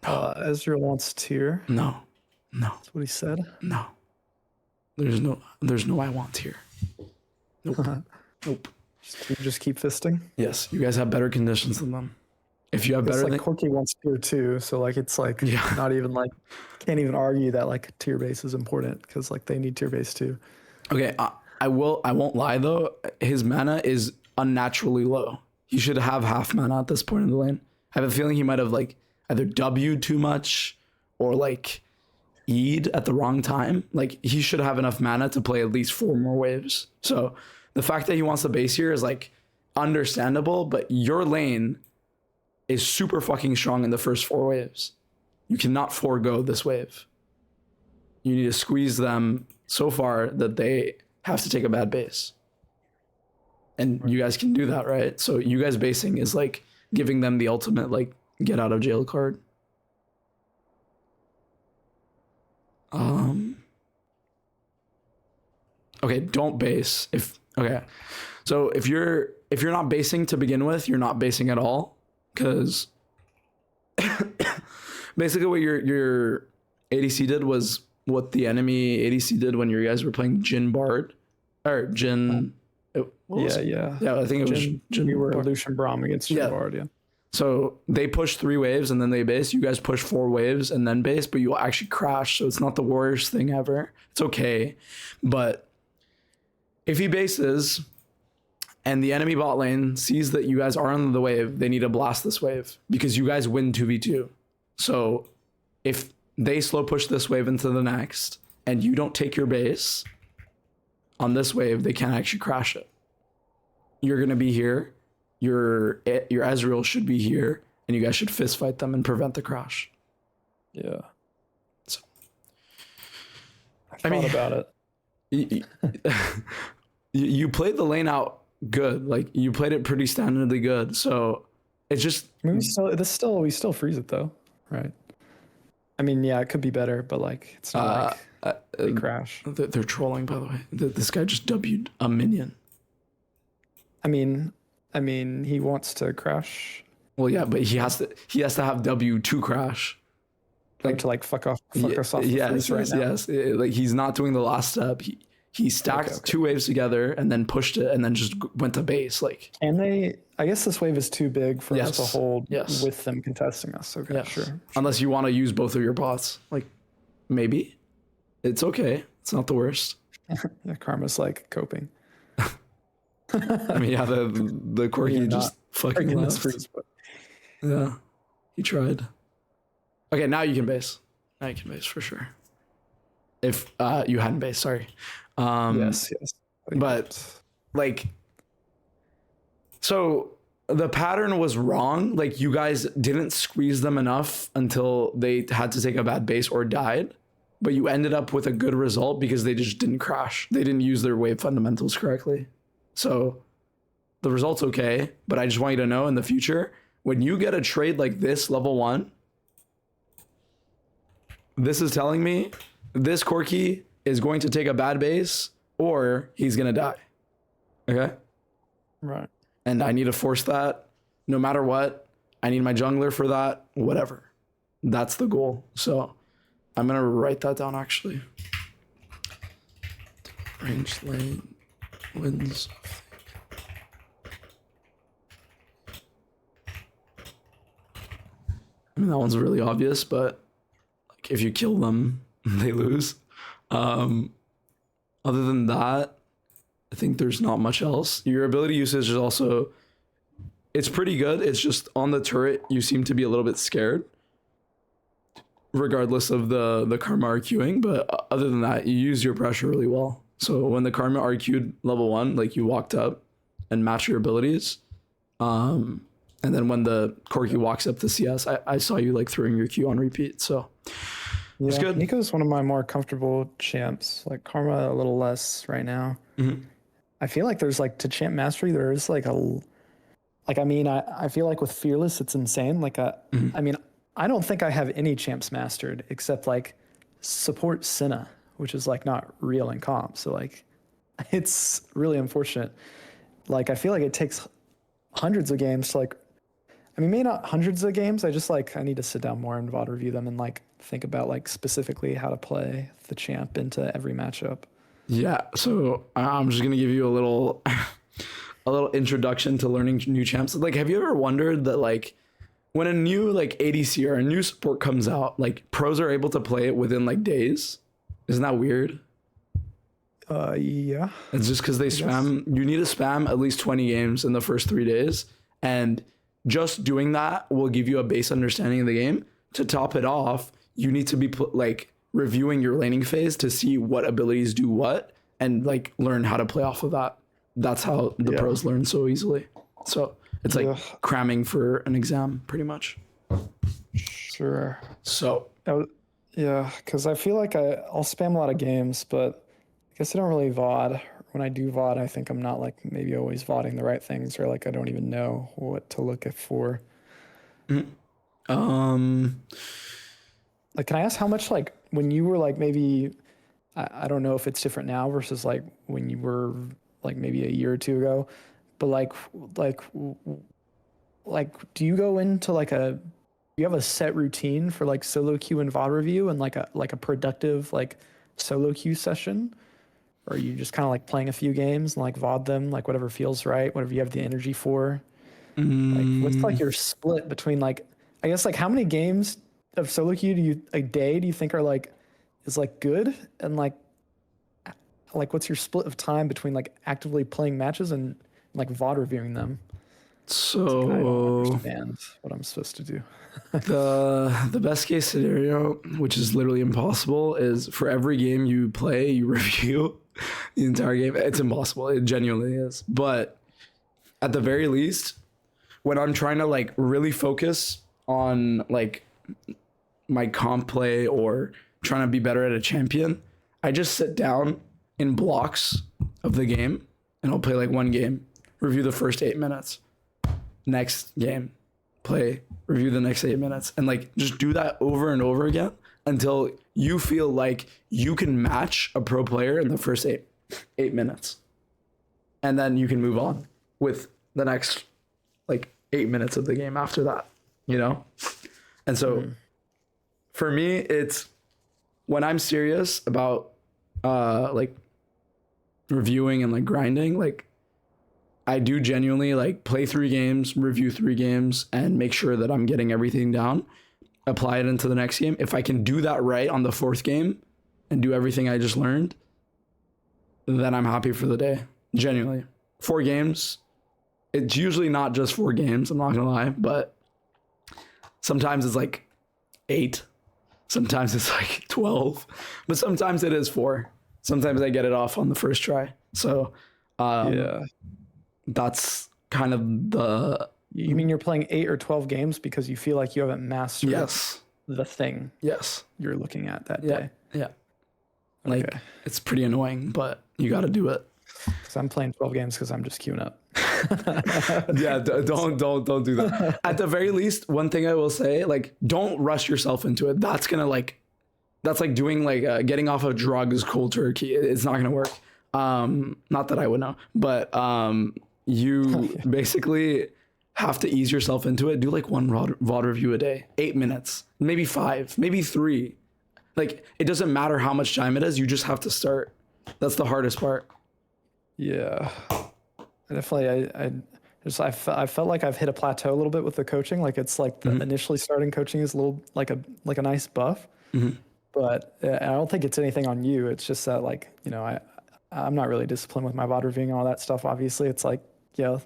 Ezreal wants tier. No. That's what he said. No. There's no I want here. Nope. Nope. Just keep fisting. Yes, you guys have better conditions than them. If you have It's better like than Corki wants tier 2, so like it's like not even like can't even argue that like tier base is important because like they need tier base too. Okay, I won't lie though. His mana is unnaturally low. He should have half mana at this point in the lane. I have a feeling he might have like either W'd too much or like E'd at the wrong time. Like he should have enough mana to play at least 4 more waves. So the fact that he wants the base here is like understandable, but your lane is super fucking strong in the first 4 waves. You cannot forego this wave. You need to squeeze them so far that they have to take a bad base. And you guys can do that, right? So you guys basing is like giving them the ultimate like get out of jail card. Okay, don't base so if you're not basing to begin with, you're not basing at all, because basically what your ADC did was what the enemy ADC did when you guys were playing Jhin Bard or Jhin. Yeah. I think it was Jhin. We were Bard. Lucian Braum against Jhin Bard, yeah. So they pushed 3 waves and then they base. You guys push 4 waves and then base, but you actually crash. So it's not the worst thing ever. It's okay. But if he bases and the enemy bot lane sees that you guys are on the wave, they need to blast this wave because you guys win 2v2. So if they slow push this wave into the next and you don't take your base on this wave, they can't actually crash it. You're going to be here. Your Ezreal should be here, and you guys should fist fight them and prevent the crash. Yeah. So, I thought about it. You played the lane out good. Like you played it pretty standardly good. So it's just I mean, we still freeze it though, right? I mean, yeah, it could be better, but like it's not like they crash. They're trolling, by the way. This guy just W'd a minion. I mean, he wants to crash. Well, yeah, but he has to have W to crash. Like to like fuck us off. Yes, right now. yes. Like he's not doing the last step. He stacked 2 waves together and then pushed it and then just went to base. Like, and I guess this wave is too big for us to hold with them contesting us. Okay, sure. Unless you want to use both of your bots, like maybe it's okay. It's not the worst. Yeah, Karma's like coping. I mean, yeah, the Corki just fucking left. Freeze, but... Yeah, he tried. Okay, now you can base. Now you can base for sure. If you hadn't based, sorry. Yes. But like, so the pattern was wrong. Like you guys didn't squeeze them enough until they had to take a bad base or died. But you ended up with a good result because they just didn't crash. They didn't use their wave fundamentals correctly. So the result's okay, but I just want you to know in the future, when you get a trade like this, level 1, this is telling me this Corki is going to take a bad base or he's going to die. Okay? Right. And I need to force that no matter what. I need my jungler for that, whatever. That's the goal. So I'm going to write that down actually. Range lane wins. I mean, that one's really obvious, but like if you kill them, they lose. Other than that, I think there's not much else. Your ability usage is also, it's pretty good. It's just on the turret, you seem to be a little bit scared, regardless of the Karma RQing. But other than that, you use your pressure really well. So when the Karma RQ'd level 1, like you walked up and matched your abilities. And then when the Corki walks up to CS, I saw you like throwing your Q on repeat. So it's good. Nico's one of my more comfortable champs. Like Karma a little less right now. Mm-hmm. I feel like there's like to champ mastery, there is like I feel like with Fearless, it's insane. Like I mean, I don't think I have any champs mastered except like support Senna, which is like not real in comp. So like it's really unfortunate. Like I feel like it takes hundreds of games to like, I mean, maybe not hundreds of games. I just like, I need to sit down more and VOD review them and like think about like specifically how to play the champ into every matchup. Yeah. So I'm just going to give you a little, a little introduction to learning new champs. Like, have you ever wondered that like when a new like ADC or a new support comes out, like pros are able to play it within like days? Isn't that weird? Yeah. It's just because they spam. You need to spam at least 20 games in the first 3 days, and just doing that will give you a base understanding of the game. To top it off, you need to be like reviewing your laning phase to see what abilities do what, and like learn how to play off of that. That's how the pros learn so easily. So it's like cramming for an exam, pretty much. Sure. So Yeah, because I feel like I'll spam a lot of games, but I guess I don't really VOD. When I do VOD, I think I'm not like maybe always VODing the right things, or like I don't even know what to look for. Like, can I ask how much like when you were like maybe I don't know if it's different now versus like when you were like maybe a year or two ago, but like do you go into like do you have a set routine for like solo queue and VOD review and like a productive like solo queue session? Or are you just kind of like playing a few games and like VOD them, like whatever feels right, whatever you have the energy for? Like what's like your split between like, I guess like how many games of solo queue a day do you think are like, is like good? And like what's your split of time between like actively playing matches and like VOD reviewing them? So I don't understand what I'm supposed to do. the best case scenario, which is literally impossible, is for every game you play, you review the entire game. It's impossible. It genuinely is. But at the very least, when I'm trying to like really focus on like my comp play or trying to be better at a champion, I just sit down in blocks of the game and I'll play like one game, review the first 8 minutes, next game, play, review the next 8 minutes, and like just do that over and over again until you feel like you can match a pro player in the first eight minutes. And then you can move on with the next like 8 minutes of the game after that, you know? And so for me, it's when I'm serious about like reviewing and like grinding, like I do genuinely like play 3 games, review 3 games, and make sure that I'm getting everything down, apply it into the next game. If I can do that right on the 4th game and do everything I just learned, then I'm happy for the day. Genuinely. 4 games. It's usually not just 4 games, I'm not gonna lie, but sometimes it's like 8. Sometimes it's like 12, but sometimes it is 4. Sometimes I get it off on the first try. So that's kind of the... You mean you're playing 8 or 12 games because you feel like you haven't mastered Yes. the thing Yes. you're looking at that Yeah. day? Yeah. Like Okay. it's pretty annoying, but you got to do it. Because I'm playing 12 games because I'm just queuing up. Yeah, don't do that. At the very least, one thing I will say, like, don't rush yourself into it. That's like doing like getting off of drugs cold turkey. It's not gonna work. Not that I would know, but you basically have to ease yourself into it. Do like one VOD review a day, 8 minutes, maybe 5, maybe 3. Like it doesn't matter how much time it is. You just have to start. That's the hardest part. Yeah, definitely. I felt like I've hit a plateau a little bit with the coaching. Like it's like the initially starting coaching is a little like a nice buff, but I don't think it's anything on you. It's just that like, you know, I'm not really disciplined with my VOD reviewing and all that stuff. Obviously, it's like, yeah,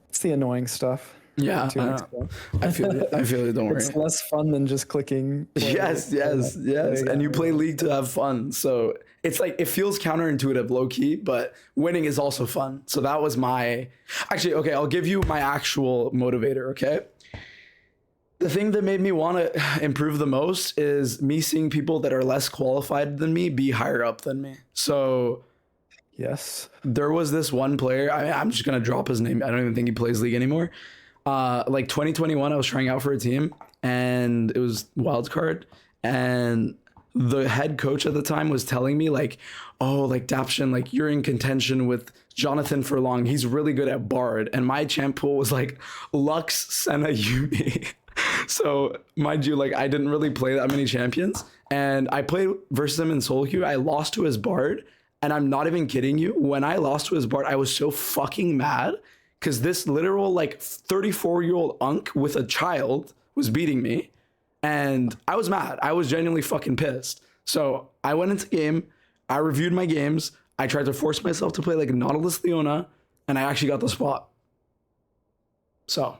it's the annoying stuff. Yeah, to an extent. I feel it. I feel it. Don't worry. It's less fun than just clicking. play, Yes. And you play League to have fun. So it's like, it feels counterintuitive low key, but winning is also fun. So that was okay, I'll give you my actual motivator. Okay. The thing that made me want to improve the most is me seeing people that are less qualified than me be higher up than me. So Yes. there was this one player, I'm just going to drop his name. I don't even think he plays League anymore. Like 2021, I was trying out for a team, and it was wild card, and the head coach at the time was telling me like, oh, like Daption, like you're in contention with Jonathan Furlong. He's really good at Bard. And my champ pool was like Lux, Senna, Yuumi. So mind you, like I didn't really play that many champions. And I played versus him in solo queue. I lost to his Bard. And I'm not even kidding you. When I lost to his Bard, I was so fucking mad because this literal like 34-year-old unk with a child was beating me. And I was mad. I was genuinely fucking pissed. So I went into game. I reviewed my games. I tried to force myself to play like Nautilus Leona, and I actually got the spot. So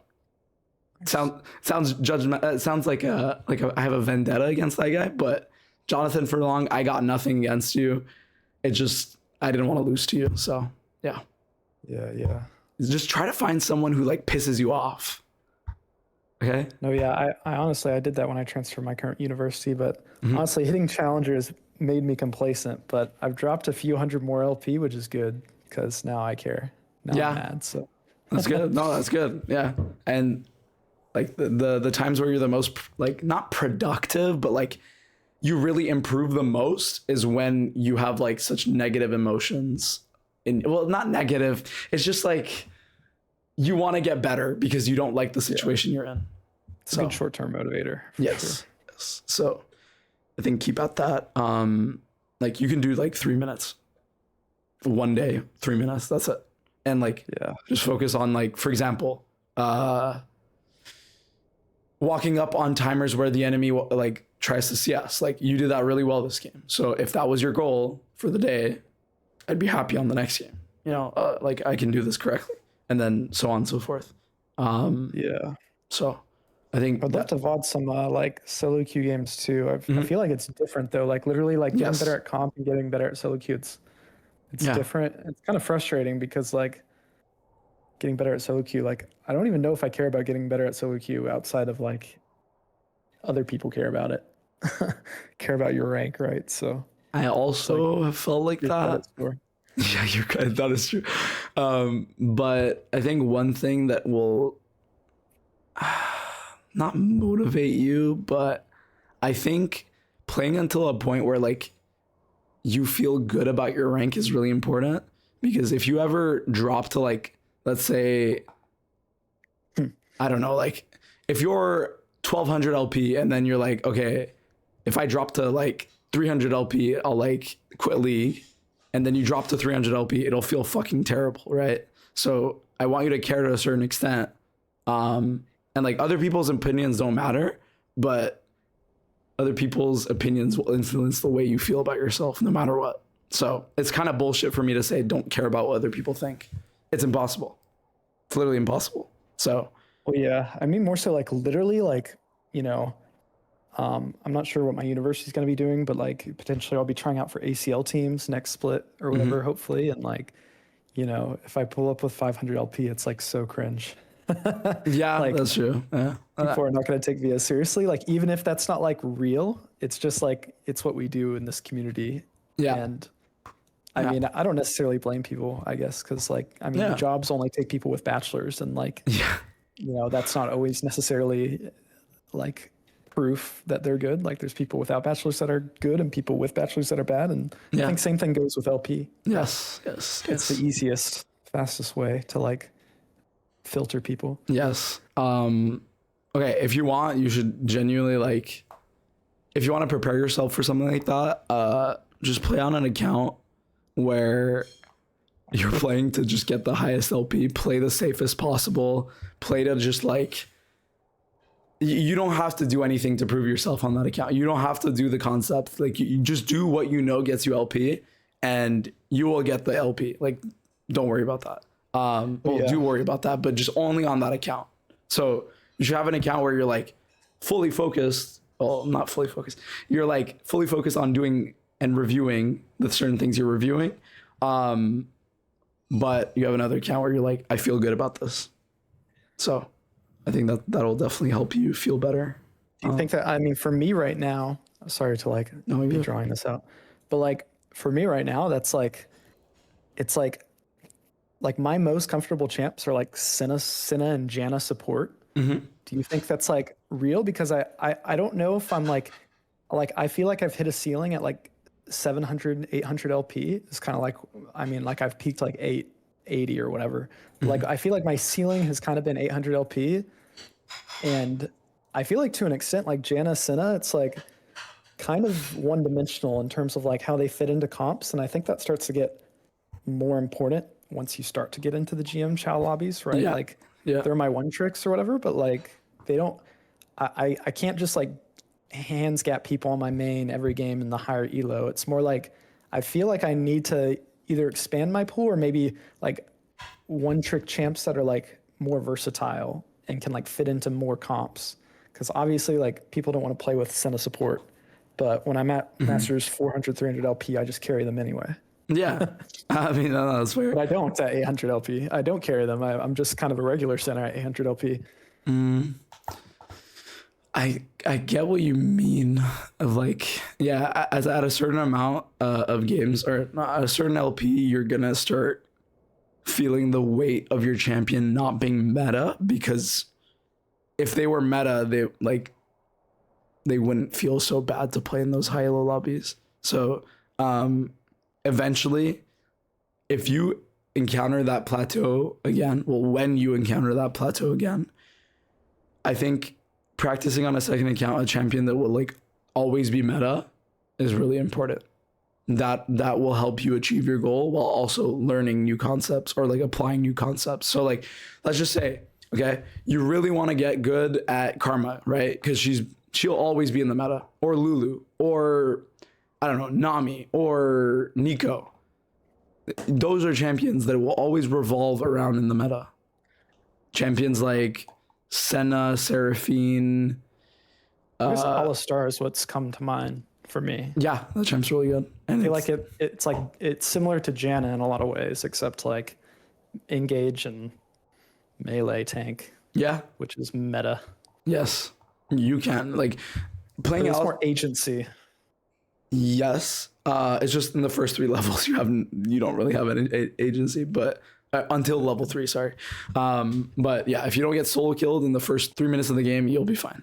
sounds judgment. It sounds like I have a vendetta against that guy. But Jonathan Furlong, I got nothing against you. It just I didn't want to lose to you. So yeah. Yeah. Just try to find someone who like pisses you off. Okay. No, yeah, I honestly, I did that when I transferred my current university, but honestly, hitting challengers made me complacent, but I've dropped a few hundred more LP, which is good because now I care. Now Yeah. I'm mad, so. That's good. No, that's good. Yeah. And like the times where you're the most like not productive, but like you really improve the most is when you have like such negative emotions. Well, not negative. It's just like you want to get better because you don't like the situation you're in. It's a good short-term motivator. For Yes. sure. Yes. So I think keep at that. Like you can do like 3 minutes one day, 3 minutes. That's it. And like, Yeah. just focus on like, for example, walking up on timers where the enemy like tries to CS. Like you did that really well this game. So if that was your goal for the day, I'd be happy on the next game. You know, like I can do this correctly, and then so on and so forth. Yeah. So I think I'd love to VOD some like solo queue games too. I feel like it's different though. Like literally like getting Yes. better at comp and getting better at solo queue. It's Yeah. different. It's kind of frustrating because like getting better at solo queue, like I don't even know if I care about getting better at solo queue outside of like other people care about it. Care about your rank, right? So I also have felt like your that. credit score. Yeah, you're good. That is true. But I think one thing that will not motivate you, but I think playing until a point where like you feel good about your rank is really important. Because if you ever drop to like, let's say, I don't know, like if you're 1200 LP and then you're like, okay, if I drop to like 300 LP, I'll like quit league. And then you drop to 300 LP, it'll feel fucking terrible, right? So I want you to care to a certain extent. And like other people's opinions don't matter, but other people's opinions will influence the way you feel about yourself no matter what. So it's kind of bullshit for me to say don't care about what other people think. It's impossible. It's literally impossible. So Well, yeah. I mean, more so like literally like, you know, I'm not sure what my university is going to be doing, but like potentially I'll be trying out for ACL teams next split or whatever, hopefully. And like, you know, if I pull up with 500 LP, it's like so cringe. yeah, Like- that's true. Yeah. People are not going to take VS seriously. Like, even if that's not like real, it's just like, it's what we do in this community. Yeah. And I Yeah. mean, I don't necessarily blame people, I guess, because like, I mean, Yeah. the jobs only take people with bachelors and like, Yeah. you know, that's not always necessarily like proof that they're good. Like there's people without bachelors that are good and people with bachelors that are bad. And I Yeah. think same thing goes with LP. Yes. Yes. It's the easiest, fastest way to like filter people. Yes. Okay, if you want, you should genuinely like if you want to prepare yourself for something like that, just play on an account where you're playing to just get the highest LP, play the safest possible, play to just like you don't have to do anything to prove yourself on that account. You don't have to do the concept. Like you just do what you know gets you LP and you will get the LP. Like don't worry about that. Well, Yeah. do worry about that, but just only on that account. So you should have an account where you're like fully focused. Well, not fully focused. You're like fully focused on doing and reviewing the certain things you're reviewing. But you have another account where you're like, I feel good about this. So I think that'll definitely help you feel better. Do you think that, I mean, for me right now, sorry to like No, you're be good. drawing this out, but like for me right now, that's like, it's like like my most comfortable champs are like Senna and Janna support. Mm-hmm. Do you think that's like real? Because I don't know if I'm like I feel like I've hit a ceiling at like 700, 800 LP. It's kind of like, I mean, like I've peaked like 880 or whatever. Like I feel like my ceiling has kind of been 800 LP. And I feel like to an extent, like Janna, Senna, it's like kind of one dimensional in terms of like how they fit into comps. And I think that starts to get more important once you start to get into the GM Chow lobbies, right? Yeah. Like Yeah. they're my one tricks or whatever, but like they don't, I can't just like hands gap people on my main every game in the higher elo. It's more like I feel like I need to either expand my pool or maybe like one trick champs that are like more versatile and can like fit into more comps. Because obviously like people don't want to play with Senna support, but when I'm at Masters 400, 300 LP, I just carry them anyway. Yeah. I mean, no, that's fair. But I don't at 800 LP. I don't carry them. I'm just kind of a regular center at 800 LP. I get what you mean of like, yeah, as at a certain amount of games or not, a certain LP, you're gonna start feeling the weight of your champion not being meta, because if they were meta, they wouldn't feel so bad to play in those high elo lobbies. So eventually, if you encounter that plateau again, well, when you encounter that plateau again, I think practicing on a second account a champion that will like always be meta is really important. That will help you achieve your goal while also learning new concepts or like applying new concepts. So like, let's just say, okay, you really want to get good at Karma, right? Because she'll always be in the meta, or Lulu, or I don't know, Nami, or Nico. Those are champions that will always revolve around in the meta. Champions like Senna, Seraphine. I guess Alistar is what's come to mind for me. Yeah, the champ's really good. And I feel like it's similar to Janna in a lot of ways, except like engage and melee tank, yeah, which is meta. yes, you can like playing It's out. more agency. Yes, it's just in the first 3 levels you don't really have an agency, but until level 3, sorry. But yeah, if you don't get solo killed in the first 3 minutes of the game, you'll be fine.